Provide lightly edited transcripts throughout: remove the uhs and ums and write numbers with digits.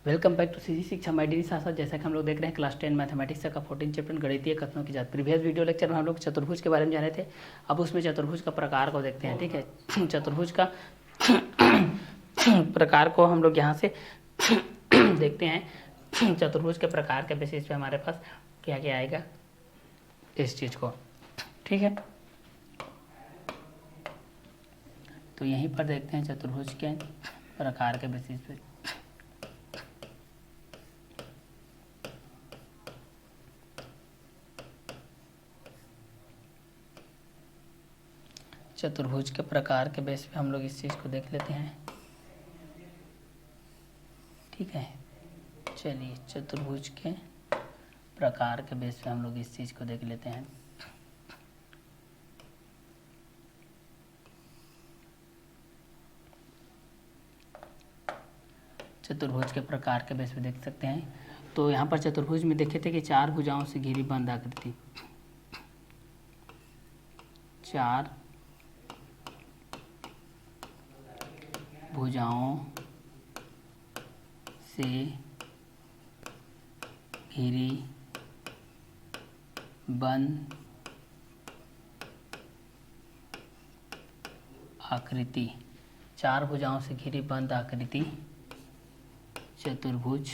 Welcome back to CG शिक्षा माइडी साथ साथ जैसा कि हम लोग देख रहे हैं क्लास 10 मैथमेटिक्स का 14 चैप्टर गणितीय कथनों की जात। प्रीवियस वीडियो लेक्चर में हम लोग चतुर्भुज के बारे में जाने थे। अब उसमें चतुर्भुज का प्रकार को देखते हैं। ठीक है, चतुर्भुज का प्रकार को हम लोग यहाँ से देखते हैं। चतुर्भुज के प्रकार के बेसिस पे हमारे पास क्या क्या आएगा इस चीज को। ठीक है, तो यहीं पर देखते हैं चतुर्भुज के प्रकार के बेसिस पे। चतुर्भुज के प्रकार के बेस पे हम लोग इस चीज़ को देख लेते हैं। ठीक है, चलिए चतुर्भुज के प्रकार के बेस पे हम लोग इस चीज़ को देख लेते हैं। चतुर्भुज के प्रकार के बेस पे देख सकते हैं। तो यहाँ पर चतुर्भुज में देखे थे कि चार भुजाओं से घिरी बंद आकृति, चार भुजाओं से घिरी बंद आकृति, चार भुजाओं से घिरी बंद आकृति चतुर्भुज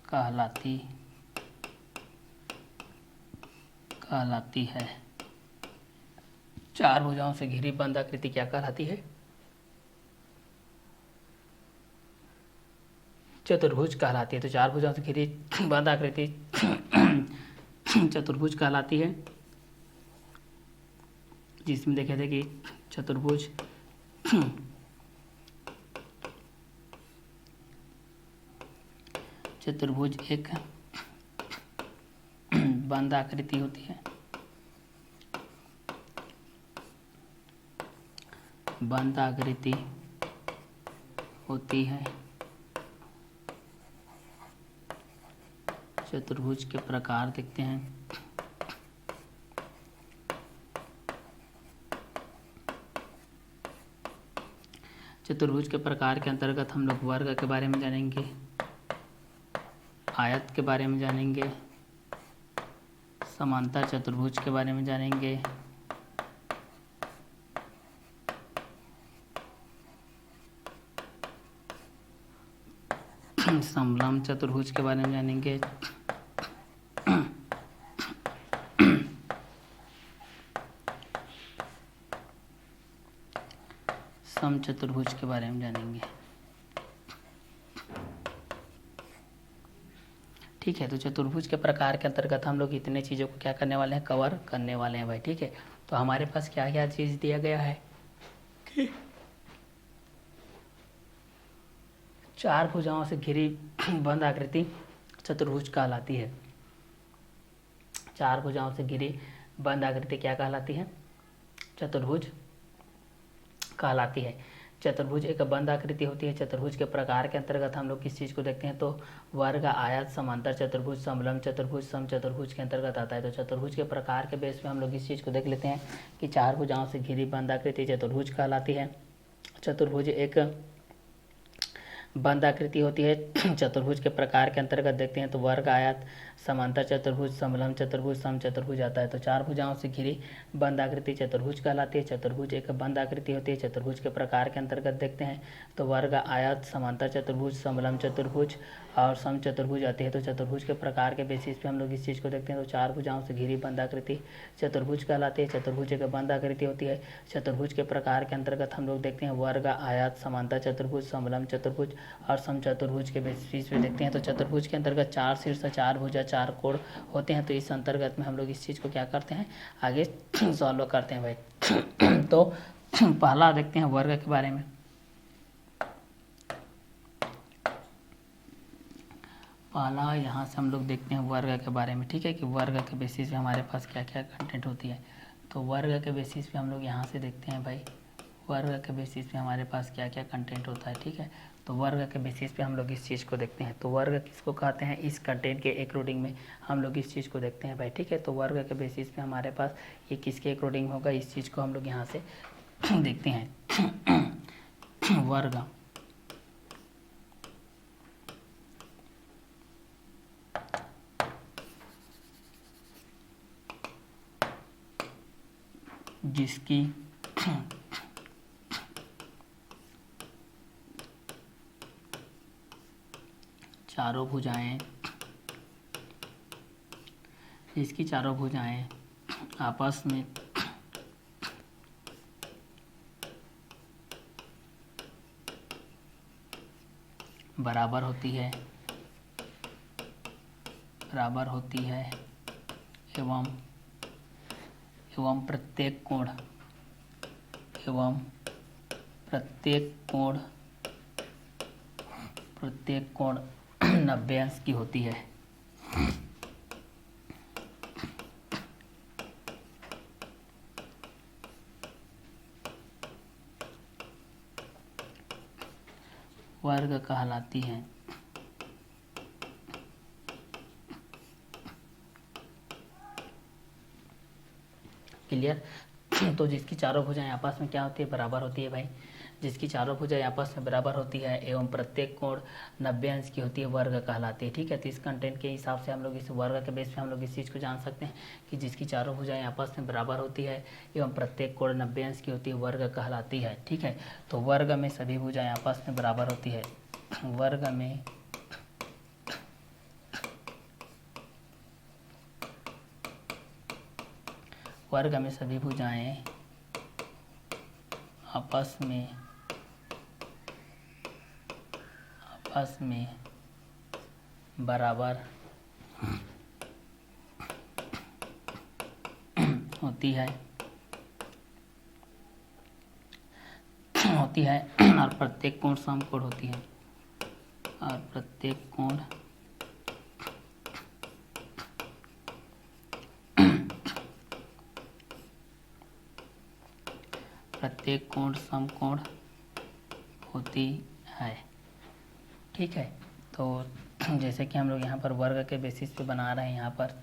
कहलाती है। चार भुजाओं से घिरी बंद आकृति क्या कहलाती है? चतुर्भुज कहलाती है। तो चार भुजाओं से घिरी बंद आकृति चतुर्भुज कहलाती है, जिसमें देखे थे कि चतुर्भुज एक बंद आकृति होती है, बंद आकृति होती है। चतुर्भुज के प्रकार देखते हैं। चतुर्भुज के प्रकार के अंतर्गत हम लोग वर्ग के बारे में जानेंगे, आयत के बारे में जानेंगे, समांतर चतुर्भुज के बारे में जानेंगे, समलंब चतुर्भुज के बारे में जानेंगे, समचतुर्भुज के बारे में जानेंगे। ठीक है, तो चतुर्भुज के प्रकार के अंतर्गत हम लोग इतने चीज़ों को क्या करने वाले हैं, कवर करने वाले हैं भाई। ठीक है, तो हमारे पास क्या क्या चीज़ दिया गया है कि चार भुजाओं से घिरी बंद आकृति चतुर्भुज कहलाती है। चार भुजाओं से घिरी बंद आकृति क्या कहलाती है? चतुर्भुज कहलाती है। चतुर्भुज एक बंद आकृति होती है। चतुर्भुज के प्रकार के अंतर्गत हम लोग किस चीज़ को देखते हैं, तो वर्ग, आयत, समांतर चतुर्भुज, समलंब चतुर्भुज, समचतुर्भुज के अंतर्गत आता है। तो चतुर्भुज के प्रकार के बेस पे हम लोग इस चीज़ को देख लेते हैं कि चार भुजाओं से घिरी बंद आकृति चतुर्भुज कहलाती है। चतुर्भुज एक बंद आकृति होती है। चतुर्भुज के प्रकार के अंतर्गत देखते हैं तो वर्ग, आयत, समांतर चतुर्भुज, समलंब चतुर्भुज, समचतुर्भुज आता है। तो चार भुजाओं से घिरी बंद आकृति चतुर्भुज कहलाती है। चतुर्भुज एक बंद आकृति होती है। चतुर्भुज के प्रकार के अंतर्गत देखते हैं तो वर्ग, आयत, समांतर चतुर्भुज, समलंब चतुर्भुज और समचतुर्भुज आती है। तो चतुर्भुज के प्रकार के बेसिस पे हम लोग इस चीज़ को देखते हैं तो चार भुजाओं से घिरी बंद आकृति चतुर्भुज कहलाती है। चतुर्भुज एक बंद आकृति होती है। चतुर्भुज के प्रकार के अंतर्गत हम लोग देखते हैं वर्ग, आयत, समांतर चतुर्भुज, समलंब चतुर्भुज और समचतुर्भुज के बेसिस पे देखते हैं। तो चतुर्भुज के अंतर्गत चार शीर्ष, चार भुजा, चार कोण होते हैं। तो इस अंतर्गत में हम लोग इस चीज़ को क्या करते हैं, आगे सॉल्व करते हैं भाई। तो पहला देखते हैं वर्ग के बारे में। पहला यहाँ से हम लोग देखते हैं वर्ग के बारे में। ठीक है, कि वर्ग के बेसिस पे हमारे पास क्या क्या कंटेंट होती है। तो वर्ग के बेसिस पे हम लोग यहाँ से देखते हैं भाई, वर्ग के बेसिस पे हमारे पास क्या क्या कंटेंट होता है। ठीक है, तो वर्ग के बेसिस पे हम लोग इस चीज़ को देखते हैं। तो वर्ग किसको कहते हैं, इस कंटेंट के अकॉर्डिंग में हम लोग इस चीज़ को देखते हैं भाई। ठीक है, तो वर्ग के बेसिस पे हमारे पास ये किसके अकॉर्डिंग होगा, इस चीज़ को हम लोग यहाँ से देखते हैं। वर्ग जिसकी चारों भुजाएं आपस में बराबर होती है एवं प्रत्येक कोण 90 अंश की होती है। वर्ग कहलाती है। क्लियर। तो जिसकी चारों भुजाएं आपस में क्या होती है, बराबर होती है भाई। जिसकी चारों भुजाएं आपस में बराबर होती है एवं प्रत्येक कोण 90 अंश की होती है, वर्ग कहलाती है। ठीक है। तो इस कंटेंट के हिसाब से हम लोग इस वर्ग के बेस पे हम लोग इस चीज़ को जान सकते हैं कि जिसकी चारों भुजाएं आपस में बराबर होती है एवं प्रत्येक कोण 90 अंश की होती है, वर्ग कहलाती है। ठीक है। तो वर्ग में सभी भुजाएं आपस में बराबर होती है। वर्ग में सभी भुजाएं आपस में बराबर होती है और प्रत्येक कोण समकोण होती है। और प्रत्येक कोण समकोण होती है। ठीक है। तो जैसे कि हम लोग यहाँ पर वर्ग के बेसिस पे बना रहे हैं, यहाँ पर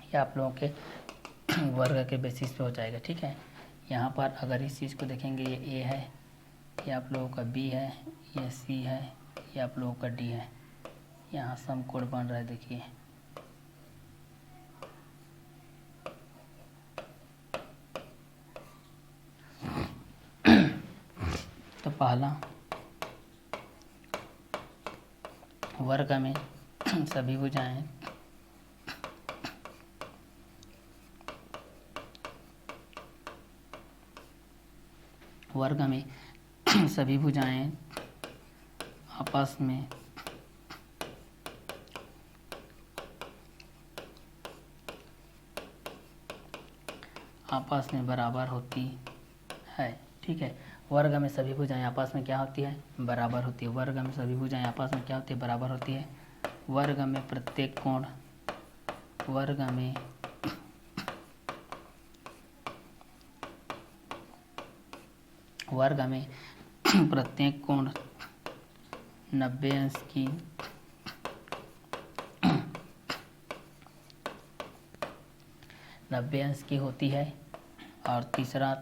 ये आप लोगों के वर्ग के बेसिस पे हो जाएगा। ठीक है। यहाँ पर अगर इस चीज़ को देखेंगे, ये ए है, ये आप लोगों का बी है, ये सी है, ये आप लोगों का डी है। यहाँ समकोण बन रहा है, देखिए। तो पहला वर्ग में सभी भुजाएं आपस में बराबर होती है। ठीक है। वर्ग में सभी भुजाएं आपस में क्या होती है, बराबर होती है। वर्ग में सभी भुजाएं आपस में क्या होती है, बराबर होती है। वर्ग में प्रत्येक कोण वर्ग में प्रत्येक कोण 90 अंश की होती है। और तीसरा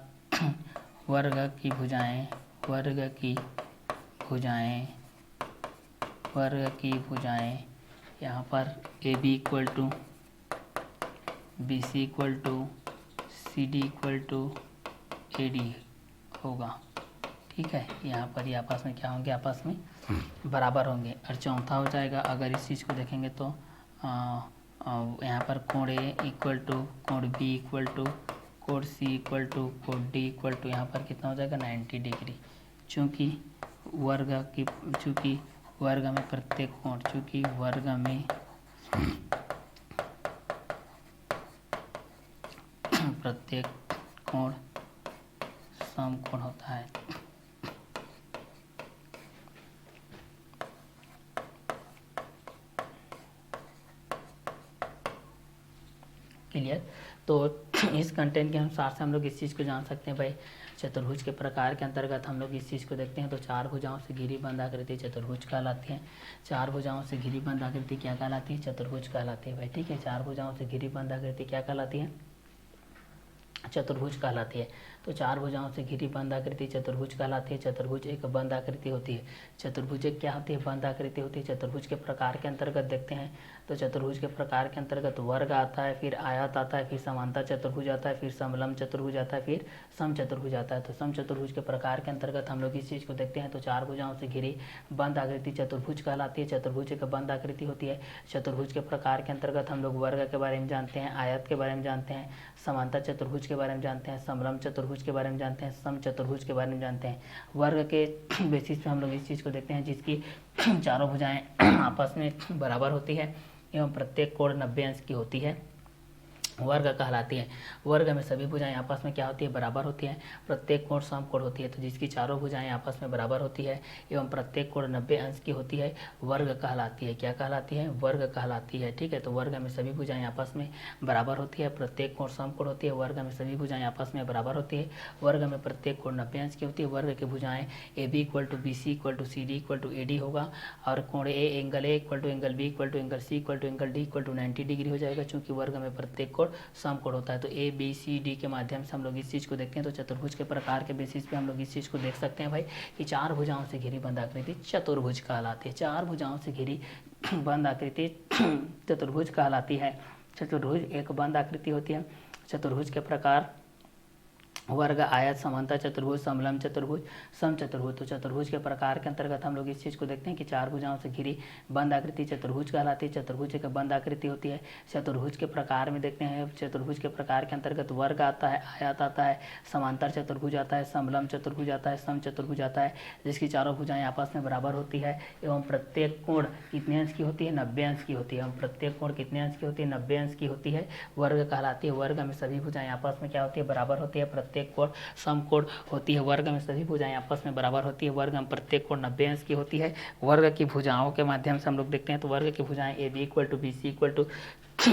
वर्ग की भुजाएं यहाँ पर A B equal to B C equal to C D equal to A D होगा। ठीक है। यहाँ पर ये आपस में क्या होंगे, आपस में बराबर होंगे। और चौथा हो जाएगा, अगर इस चीज़ को देखेंगे तो यहाँ पर कोण ए इक्वल टू कोण बी इक्वल टू कोण सी इक्वल टू कोण डी इक्वल टू यहाँ पर कितना हो जाएगा, 90 डिग्री। चूँकि वर्ग में प्रत्येक कोण समकोण होता है। क्लियर। तो इस कंटेंट के अनुसार से हम लोग इस चीज़ को जान सकते हैं भाई, चतुर्भुज के प्रकार के अंतर्गत हम लोग इस चीज़ को देखते हैं तो चार भुजाओं से घिरी बंद आकृति चतुर्भुज कहलाती है। चार भुजाओं से घिरी बंद आकृति क्या कहलाती है? चतुर्भुज कहलाती है भाई, ठीक है। चार भुजाओं से घिरी बंद आकृति क्या कहलाती है? चतुर्भुज कहलाती है। तो चार भुजाओं से घिरी बंद आकृति चतुर्भुज कहलाती है। चतुर्भुज एक बंद आकृति होती है। चतुर्भुज एक क्या होती है? बंद आकृति होती है। चतुर्भुज के प्रकार के अंतर्गत देखते हैं तो चतुर्भुज के प्रकार के अंतर्गत वर्ग आता है, फिर आयत आता है, फिर समांतर चतुर्भुज आता है, फिर समलंब चतुर्भुज आता है, फिर सम चतुर्भुज आता है। तो सम चतुर्भुज के प्रकार के अंतर्गत हम लोग इस चीज़ को देखते हैं तो चार भुजाओं से घिरी बंद आकृति चतुर्भुज कहलाती है। चतुर्भुज एक बंद आकृति होती है। चतुर्भुज के प्रकार के अंतर्गत हम लोग वर्ग के बारे में जानते हैं, आयत के बारे में जानते हैं, समांतर चतुर्भुज के बारे में जानते हैं, समलंब चतुर्भुज के बारे में जानते हैं, सम चतुर्भुज के बारे में जानते हैं। वर्ग के बेसिस पे हम लोग इस चीज़ को देखते हैं जिसकी चारों भुजाएं आपस में बराबर होती है एवं प्रत्येक कोण 90 अंश की होती है, वर्ग कहलाती है। वर्ग में सभी भुजाएं आपस में क्या होती है? बराबर होती है। प्रत्येक कोण समकोण होती है। तो जिसकी चारों भुजाएं आपस में बराबर होती है एवं प्रत्येक कोण 90 अंश की होती है, वर्ग कहलाती है। क्या कहलाती है? वर्ग कहलाती है, ठीक है। तो वर्ग में सभी भुजाएं आपस में बराबर होती है, प्रत्येक कोण समकोण होती है, वर्ग में सभी भुजाएं आपस में बराबर होती है, वर्ग में प्रत्येक कोण 90 अंश की होती है। वर्ग की भुजाएं A B equal to B C equal to C D equal to A D होगा और कोण angle A equal to angle B equal to angle C equal to angle D equal to 90 degree हो जाएगा, चूंकि वर्ग में प्रत्येक कोण समकोण होता है। तो ए बी सी डी के माध्यम से हम लोग इस चीज़ को देखते हैं। तो चतुर्भुज के प्रकार के बेसिस पे हम लोग इस चीज़ को देख सकते हैं भाई कि चार भुजाओं से घिरी बंद आकृति चतुर्भुज कहलाती है। चार भुजाओं से घिरी बंद आकृति चतुर्भुज कहलाती है। चतुर्भुज एक बंद आकृति होती है। चतुर्भुज के प्रकार वर्ग, आयत, समांतर चतुर्भुज, समलंब चतुर्भुज, सम चतुर्भुज। तो चतुर्भुज के प्रकार के अंतर्गत हम लोग इस चीज़ को देखते हैं कि चार भुजाओं से घिरी बंद आकृति चतुर्भुज कहलाती है। चतुर्भुज एक बंद आकृति होती है। चतुर्भुज के प्रकार में देखते हैं, चतुर्भुज के प्रकार के अंतर्गत वर्ग आता है, आयत आता है, समांतर चतुर्भुज आता है, समलंब चतुर्भुज आता है, सम चतुर्भुज आता है, जिसकी चारों भुजाएं आपस में बराबर होती है एवं प्रत्येक कोण कितने अंश की होती है? 90 अंश की होती है। एवं प्रत्येक कोण कितने अंश की होती है? 90 अंश की होती है, वर्ग कहलाती है। वर्ग में सभी भुजाएं आपस में क्या होती है? बराबर होती है। प्रत्येक कोण समकोण होती है। वर्ग में सभी भुजाएं आपस में बराबर होती है। वर्ग में प्रत्येक कोण 90 अंश की होती है। वर्ग की भुजाओं के माध्यम से हम लोग देखते हैं तो वर्ग की भुजाएं A B equal to B C equal to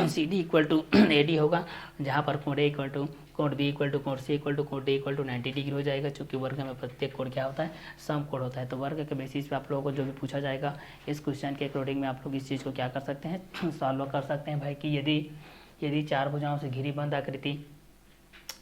C D equal to A D होगा, जहाँ पर कोण ए इक्वल टू कोण बी इक्वल टू कोण सी इक्वल टू कोण डी इक्वल टू 90 डिग्री हो जाएगा, चूंकि वर्ग में प्रत्येक कोण क्या होता है? समकोण होता है। तो वर्ग के बेसिस पे आप लोगों को जो भी पूछा जाएगा इस क्वेश्चन के अकॉर्डिंग में आप लोग इस चीज़ को क्या कर सकते हैं? सॉल्व कर सकते हैं भाई कि यदि चार भुजाओं से घिरी बंद आकृति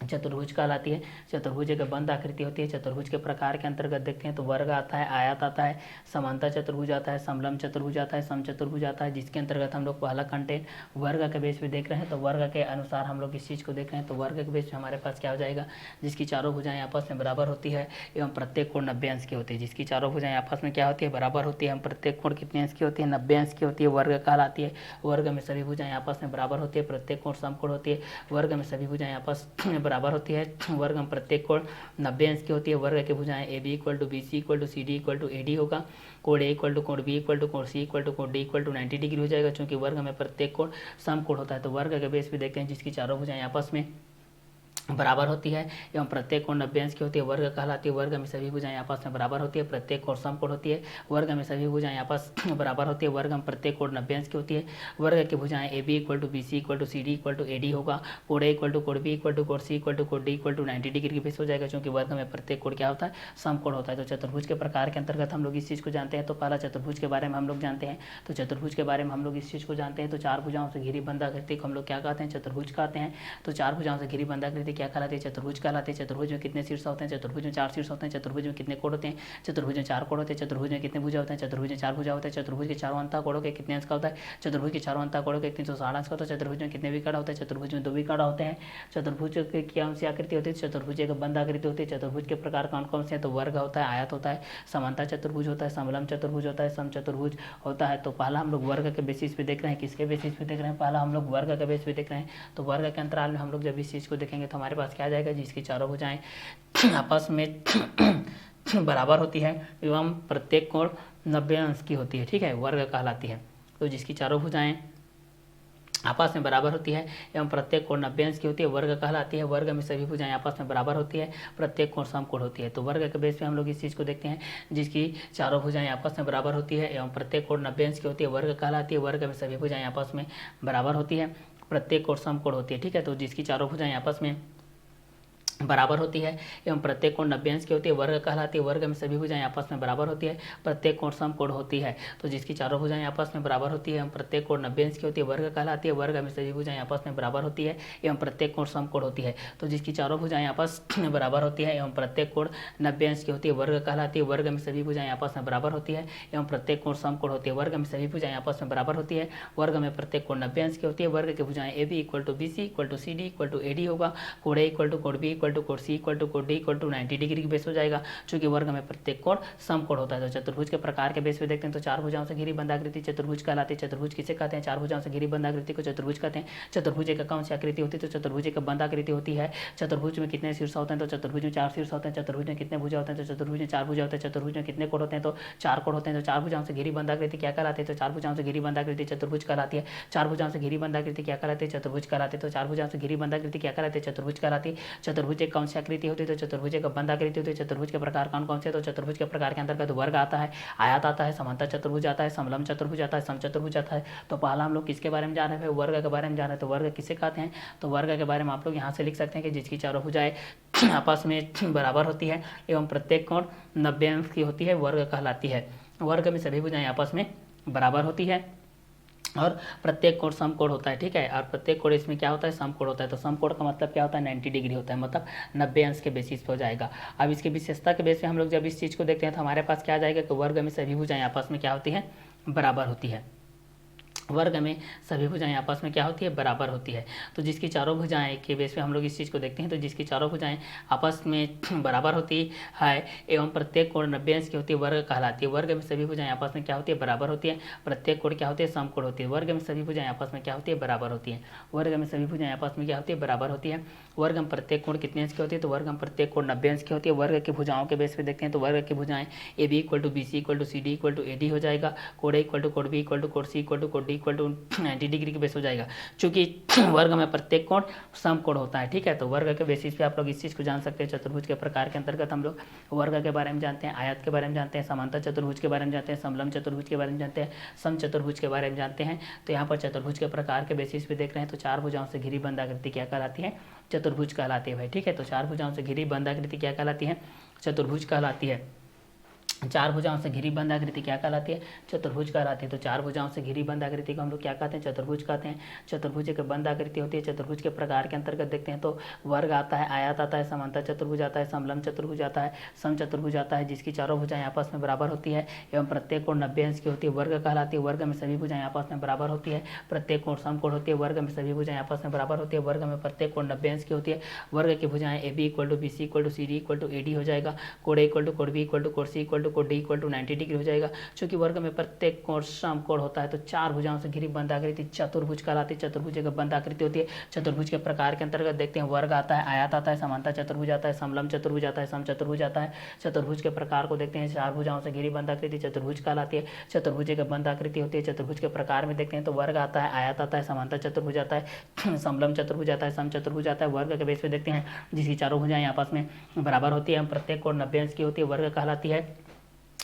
चतुर्भुज कहलाती है। चतुर्भुज एक बंद आकृति होती है। चतुर्भुज के प्रकार के अंतर्गत देखते हैं तो वर्ग आता है, आयत आता है, समांतर चतुर्भुज आता है, समलंब चतुर्भुज आता है, सम चतुर्भुज आता है, जिसके अंतर्गत हम लोग पहला कंटेंट वर्ग के बेस पे देख रहे हैं। तो वर्ग के अनुसार हम लोग इस चीज़ को देख रहे हैं तो वर्ग के बेस पे हमारे पास क्या हो जाएगा? जिसकी चारों भुजाएं आपस में बराबर होती है एवं प्रत्येक कोण 90 अंश की होती है। जिसकी चारों भुजाएं आपस में क्या होती है? बराबर होती है एवं प्रत्येक कोण कितने अंश की होती है? 90 अंश की होती है, वर्ग कहलाती है। वर्ग में सभी भुजाएं आपस में बराबर होती है, प्रत्येक कोण समकोण होती है। वर्ग में सभी भुजाएं आपस में बराबर होती है। वर्ग में प्रत्येक कोण 90 अंश की होती है। वर्ग की भुजाएं A B equal to B C equal to C D equal to A D होगा। कोण ए इक्वल टू कोण बी इक्वल टू कोण सी इक्वल टू कोण डी इक्वल टू 90 डिग्री हो जाएगा, चूंकि वर्ग में प्रत्येक कोण समकोण होता है। तो वर्ग के बेस पे देखते हैं जिसकी चारों भुजाएं आपस में बराबर होती है एवं प्रत्येक कोण 90 अंश की होती है, वर्ग कहलाती है। वर्ग में सभी भुजाएं आपस में बराबर होती है, प्रत्येक कोण समकोण होती है। वर्ग में सभी भुजाएं आपस में बराबर होती है, वर्ग में प्रत्येक कोण 90 अंश की होती है। वर्ग की भुजाएं A B equal to B C equal to C D equal to A D होगा। कोण ए इक्वल टू कोण बी इक्वल टू कोण सी इक्वल टू कोण डी इक्वल टू 90 डिग्री की बेस हो जाएगा, क्योंकि वर्ग में प्रत्येक कोण क्या होता है? समकोण होता है। तो चतुर्भुज के प्रकार के अंतर्गत हम लोग इस चीज़ को जानते हैं। तो पहला चतुर्भुज के बारे में हम लोग जानते हैं। तो चतुर्भुज के बारे में हम लोग इस चीज़ को जानते हैं तो चार भुजाओं से घिरी बंद आकृति को हम लोग क्या कहते हैं? चतुर्भुज कहते हैं। तो चार भुजाओं से घिरी बंद आकृति क्या कहलाती है? चतुर्भुज कहलाते हैं। चतुर्भुज में कितने शीर्ष होते हैं? चतुर्भुज में 4 शीर्ष होते हैं। चतुर्भुज में कितने कोण होते हैं? चतुर्भुज में 4 कोण होते हैं। चतुर्भुज में कितने भुजा होते हैं? चतुर्भुज में 4 भुजा होते हैं। चतुर्भुज के चारों अंतः कोणों के कितने अंश का होता है? चतुर्भुज के चारों अंतः कोणों के 360 अंश का होता है। चतुर्भुज में कितने विकर्ण होते हैं? चतुर्भुज में 2 विकर्ण होते हैं। चतुर्भुज की क्या सी आकृति होती है? चतुर्भुज एक बंद आकृति होती है। चतुर्भुज के प्रकार कौन कौन से हैं? तो वर्ग होता है, आयत होता है, समांतर चतुर्भुज होता है, समलंब चतुर्भुज होता है, सम चतुर्भुज होता है। तो पहला हम लोग वर्ग के बेसिस पे देख रहे हैं। किसके बेसिस पे देख रहे हैं? पहला हम लोग वर्ग के बेसिस पे देख रहे हैं। तो वर्ग के अंतराल में हम लोग जब इस चीज़ को देखेंगे तो हमारे पास क्या आ जाएगा? जिसकी चारों भुजाएं आपस में बराबर होती है एवं प्रत्येक कोण 90 अंश की होती है, ठीक है, वर्ग कहलाती है। तो जिसकी चारों भुजाएं आपस में बराबर होती है एवं प्रत्येक कोण 90 अंश की होती है, वर्ग कहलाती है। वर्ग में सभी भुजाएं आपस में बराबर होती है, प्रत्येक कोण समकोण होती है। तो वर्ग के बेस पे हम लोग इस चीज़ को देखते हैं, जिसकी चारों भुजाएं आपस में बराबर होती है एवं प्रत्येक कोण 90 अंश की होती है, वर्ग कहलाती है। वर्ग में सभी भुजाएं आपस में बराबर होती है, प्रत्येक कोण समकोण होती है, ठीक है। तो जिसकी चारों भुजाएं आपस में बराबर होती है एवं प्रत्येक कोण 90 अंश की होती है, वर्ग कहलाती है। वर्ग में सभी भुजाएं आपस में बराबर होती है, प्रत्येक कोण समकोण होती है। तो जिसकी चारों भुजाएं आपस में बराबर होती है एवं प्रत्येक कोण 90 अंश की होती है, वर्ग कहलाती है। वर्ग में सभी भुजाएं आपस में बराबर होती है एवं प्रत्येक कोण समकोण होती है। तो जिसकी चारों भुजाएं आपस में बराबर होती है एवं प्रत्येक कोण 90 अंश की होती है, वर्ग कहलाती है। वर्ग में सभी भुजाएं आपस में बराबर होती है एवं प्रत्येक कोण समकोण होती है। वर्ग में सभी भुजाएं आपस में बराबर होती है, वर्ग में प्रत्येक कोण 90 अंश की होती है। वर्ग की भुजाएं A B equal to B C equal to C D equal to A D होगा। कोण ए इक्वल टू कोण बी इक्वल टू कोण सी इक्वल टू कोण डी इक्वल टू 90 डिग्री की बेस हो जाएगा, चूंकि वर्ग में प्रत्येक कोण समकोण होता है। तो चतुर्भुज के प्रकार के बेस पे देखते हैं तो चार भुजाओं से घिरी बंधाकृति चतुर्भुज कहलाती है। चतुर्भुज किसे कहते हैं? चार भुजाओं से घिरी बंधाकृति को चतुर्भुज कहते हैं। चतुर्भुज एक कौन सी आकृति होती है? तो चतुर्भुज एक बंधाकृति होती है। चतुर्भुज में कितने शीर्ष होते हैं? तो चतुर्भुज में 4 शीर्ष होते हैं। चतुर्भुज में कितने भुजा होते हैं? तो चतुर्भुज में 4 भुजा होते हैं। चतुर्भुज में कितने कोण होते हैं? तो 4 कोण होते हैं। तो चार भुजाओं से घिरी बंधाकृति क्या कहलाती है? तो चार भुजाओं से घिरी बंधाकृति चतुर्भुज कहलाती है। चार भुजाओं से घिरी बंधाकृति क्या कहलाती है? चतुर्भुज कहलाती है। तो चार भुजाओं से घिरी बंधाकृति क्या कहलाती है? चतुर्भुज कहलाती है। चतुर्भुज एक कौन सी आकृति होती है? तो चतुर्भुज एक बंधाकृति होती है। चतुर्भुज के प्रकार कौन कौन से? तो चतुर्भुज के प्रकार के अंतर्गत वर्ग आता है, आयत आता है, समांतर चतुर्भुज आता है, समलंब चतुर्भुज आता है, समचतुर्भुज आता है। तो पहला हम लोग किसके बारे में जान रहे हैं? वर्ग के बारे में जान रहे हैं। तो वर्ग किसे कहते हैं? तो वर्ग के बारे में आप लोग यहाँ से लिख सकते हैं कि जिसकी चारों भुजाएं आपस में बराबर होती है एवं प्रत्येक कोण 90 अंश की होती है, वर्ग कहलाती है। वर्ग में सभी भुजाएं आपस में बराबर होती है और प्रत्येक कोण समकोण होता है, ठीक है। और प्रत्येक कोण इसमें क्या होता है? समकोण होता है। तो समकोण का मतलब क्या होता है? 90 डिग्री होता है, मतलब 90 अंश के बेसिस पे हो जाएगा। अब इसके विशेषता के बेस पे हम लोग जब इस चीज़ को देखते हैं तो हमारे पास क्या आ जाएगा कि वर्ग में सभी भुजाएं आपस में क्या होती है? बराबर होती है। वर्ग में सभी भुजाएं आपस में क्या होती है? बराबर होती है। तो जिसकी चारों भुजाएं के बेस पे हम लोग इस चीज़ को देखते हैं तो जिसकी चारों भुजाएं आपस में बराबर होती है एवं प्रत्येक कोण 90 अंश की होती है, वर्ग कहलाती है। वर्ग में सभी भुजाएं आपस में क्या होती है? बराबर होती है। प्रत्येक कोण क्या होती है? समकोण होती है। वर्ग में सभी भुजाएं आपस में क्या होती है? बराबर होती है। वर्ग में सभी भुजाएं आपस में क्या होती है? बराबर होती है। वर्ग में प्रत्येक कोण कितने अंश की होती है? तो वर्ग में प्रत्येक कोण 90 अंश की होती है। वर्ग की भुजाओं के बेस पे देखते हैं तो वर्ग की भुजाएं A B equal to B C equal to C D equal to A D हो जाएगा। कोण ए इक्वल टू कोण बी इक्वल टू कोण सी इक्वल टू कोण डी इक्वल टू 90 डिग्री के बेस हो जाएगा, क्योंकि वर्ग में प्रत्येक कोण समकोण होता है, ठीक है। तो वर्ग के बेसिस पे आप लोग इस चीज़ को जान सकते हैं। चतुर्भुज के प्रकार के अंतर्गत हम लोग वर्ग के बारे में जानते हैं, आयत के बारे में जानते हैं, समांतर चतुर्भुज के बारे में जानते हैं, समलंब चतुर्भुज के बारे में जानते हैं, समचतुर्भुज के बारे में जानते हैं। तो यहाँ पर चतुर्भुज के प्रकार के बेसिस पे देख रहे हैं तो चार भुजाओं से घिरी बंद आकृति क्या कहलाती है? चतुर्भुज कहलाती है भाई, ठीक है। तो चार भुजाओं से घिरी बंद आकृति क्या कहलाती है? चतुर्भुज कहलाती है। चार भुजाओं से घिरी बंद आकृति क्या कहलाती है? चतुर्भुज कहलाती है। तो चार भुजाओं से घिरी बंद आकृति को हम लोग क्या कहते हैं? चतुर्भुज कहते हैं। चतुर्भुज एक बंद आकृति होती है। चतुर्भुज के प्रकार के अंतर्गत देखते हैं तो वर्ग आता है, आयत आता है, समांतर चतुर्भुज आता है, समलंब चतुर्भुज आता है, समचतुर्भुज आता है, जिसकी चारों भुजाएं आपस में बराबर होती है एवं प्रत्येक कोण 90 अंश की होती है, वर्ग कहलाती है। वर्ग में सभी भुजाएं आपस में बराबर होती है, प्रत्येक कोण समकोण होती है। वर्ग में सभी भुजाएं आपस में बराबर होती है। वर्ग में प्रत्येक कोण 90 अंश की होती है। वर्ग की भुजाएं A B equal to B C equal to C D equal to A D हो जाएगा। कोण ए इक्वल टू कोण बी इक्वल टू कोण सी इक्वल टू कोण डी इक्वल टू 90 डिग्री हो जाएगा। चूंकि वर्ग में प्रत्येक कोण समकोण होता है तो चार भुजाओं से घिरी बंद आकृति चतुर्भुज कहलाती है। चतुर्भुज एक बंद आकृति होती है। चतुर्भुज के प्रकार के अंतर्गत देखते हैं वर्ग आता है, आयत आता है, समांतर चतुर्भुज आता है, समलंब चतुर्भुज आता है, समचतुर्भुज आता है। चतुर्भुज के प्रकार को देखते हैं, चार भुजाओं से घिरी बंद आकृति चतुर्भुज कहलाती है। चतुर्भुज एक बंद आकृति होती है। चतुर्भुज के प्रकार में देखते हैं तो वर्ग आता है, आयत आता है, समांतर चतुर्भुज आता है, समलंब चतुर्भुज आता है, समचतुर्भुज आता है। वर्ग के बेस पे देखते हैं जिसकी चारों भुजाएं आपस में बराबर होती है, प्रत्येक कोण 90 अंश की होती है, वर्ग कहलाती है।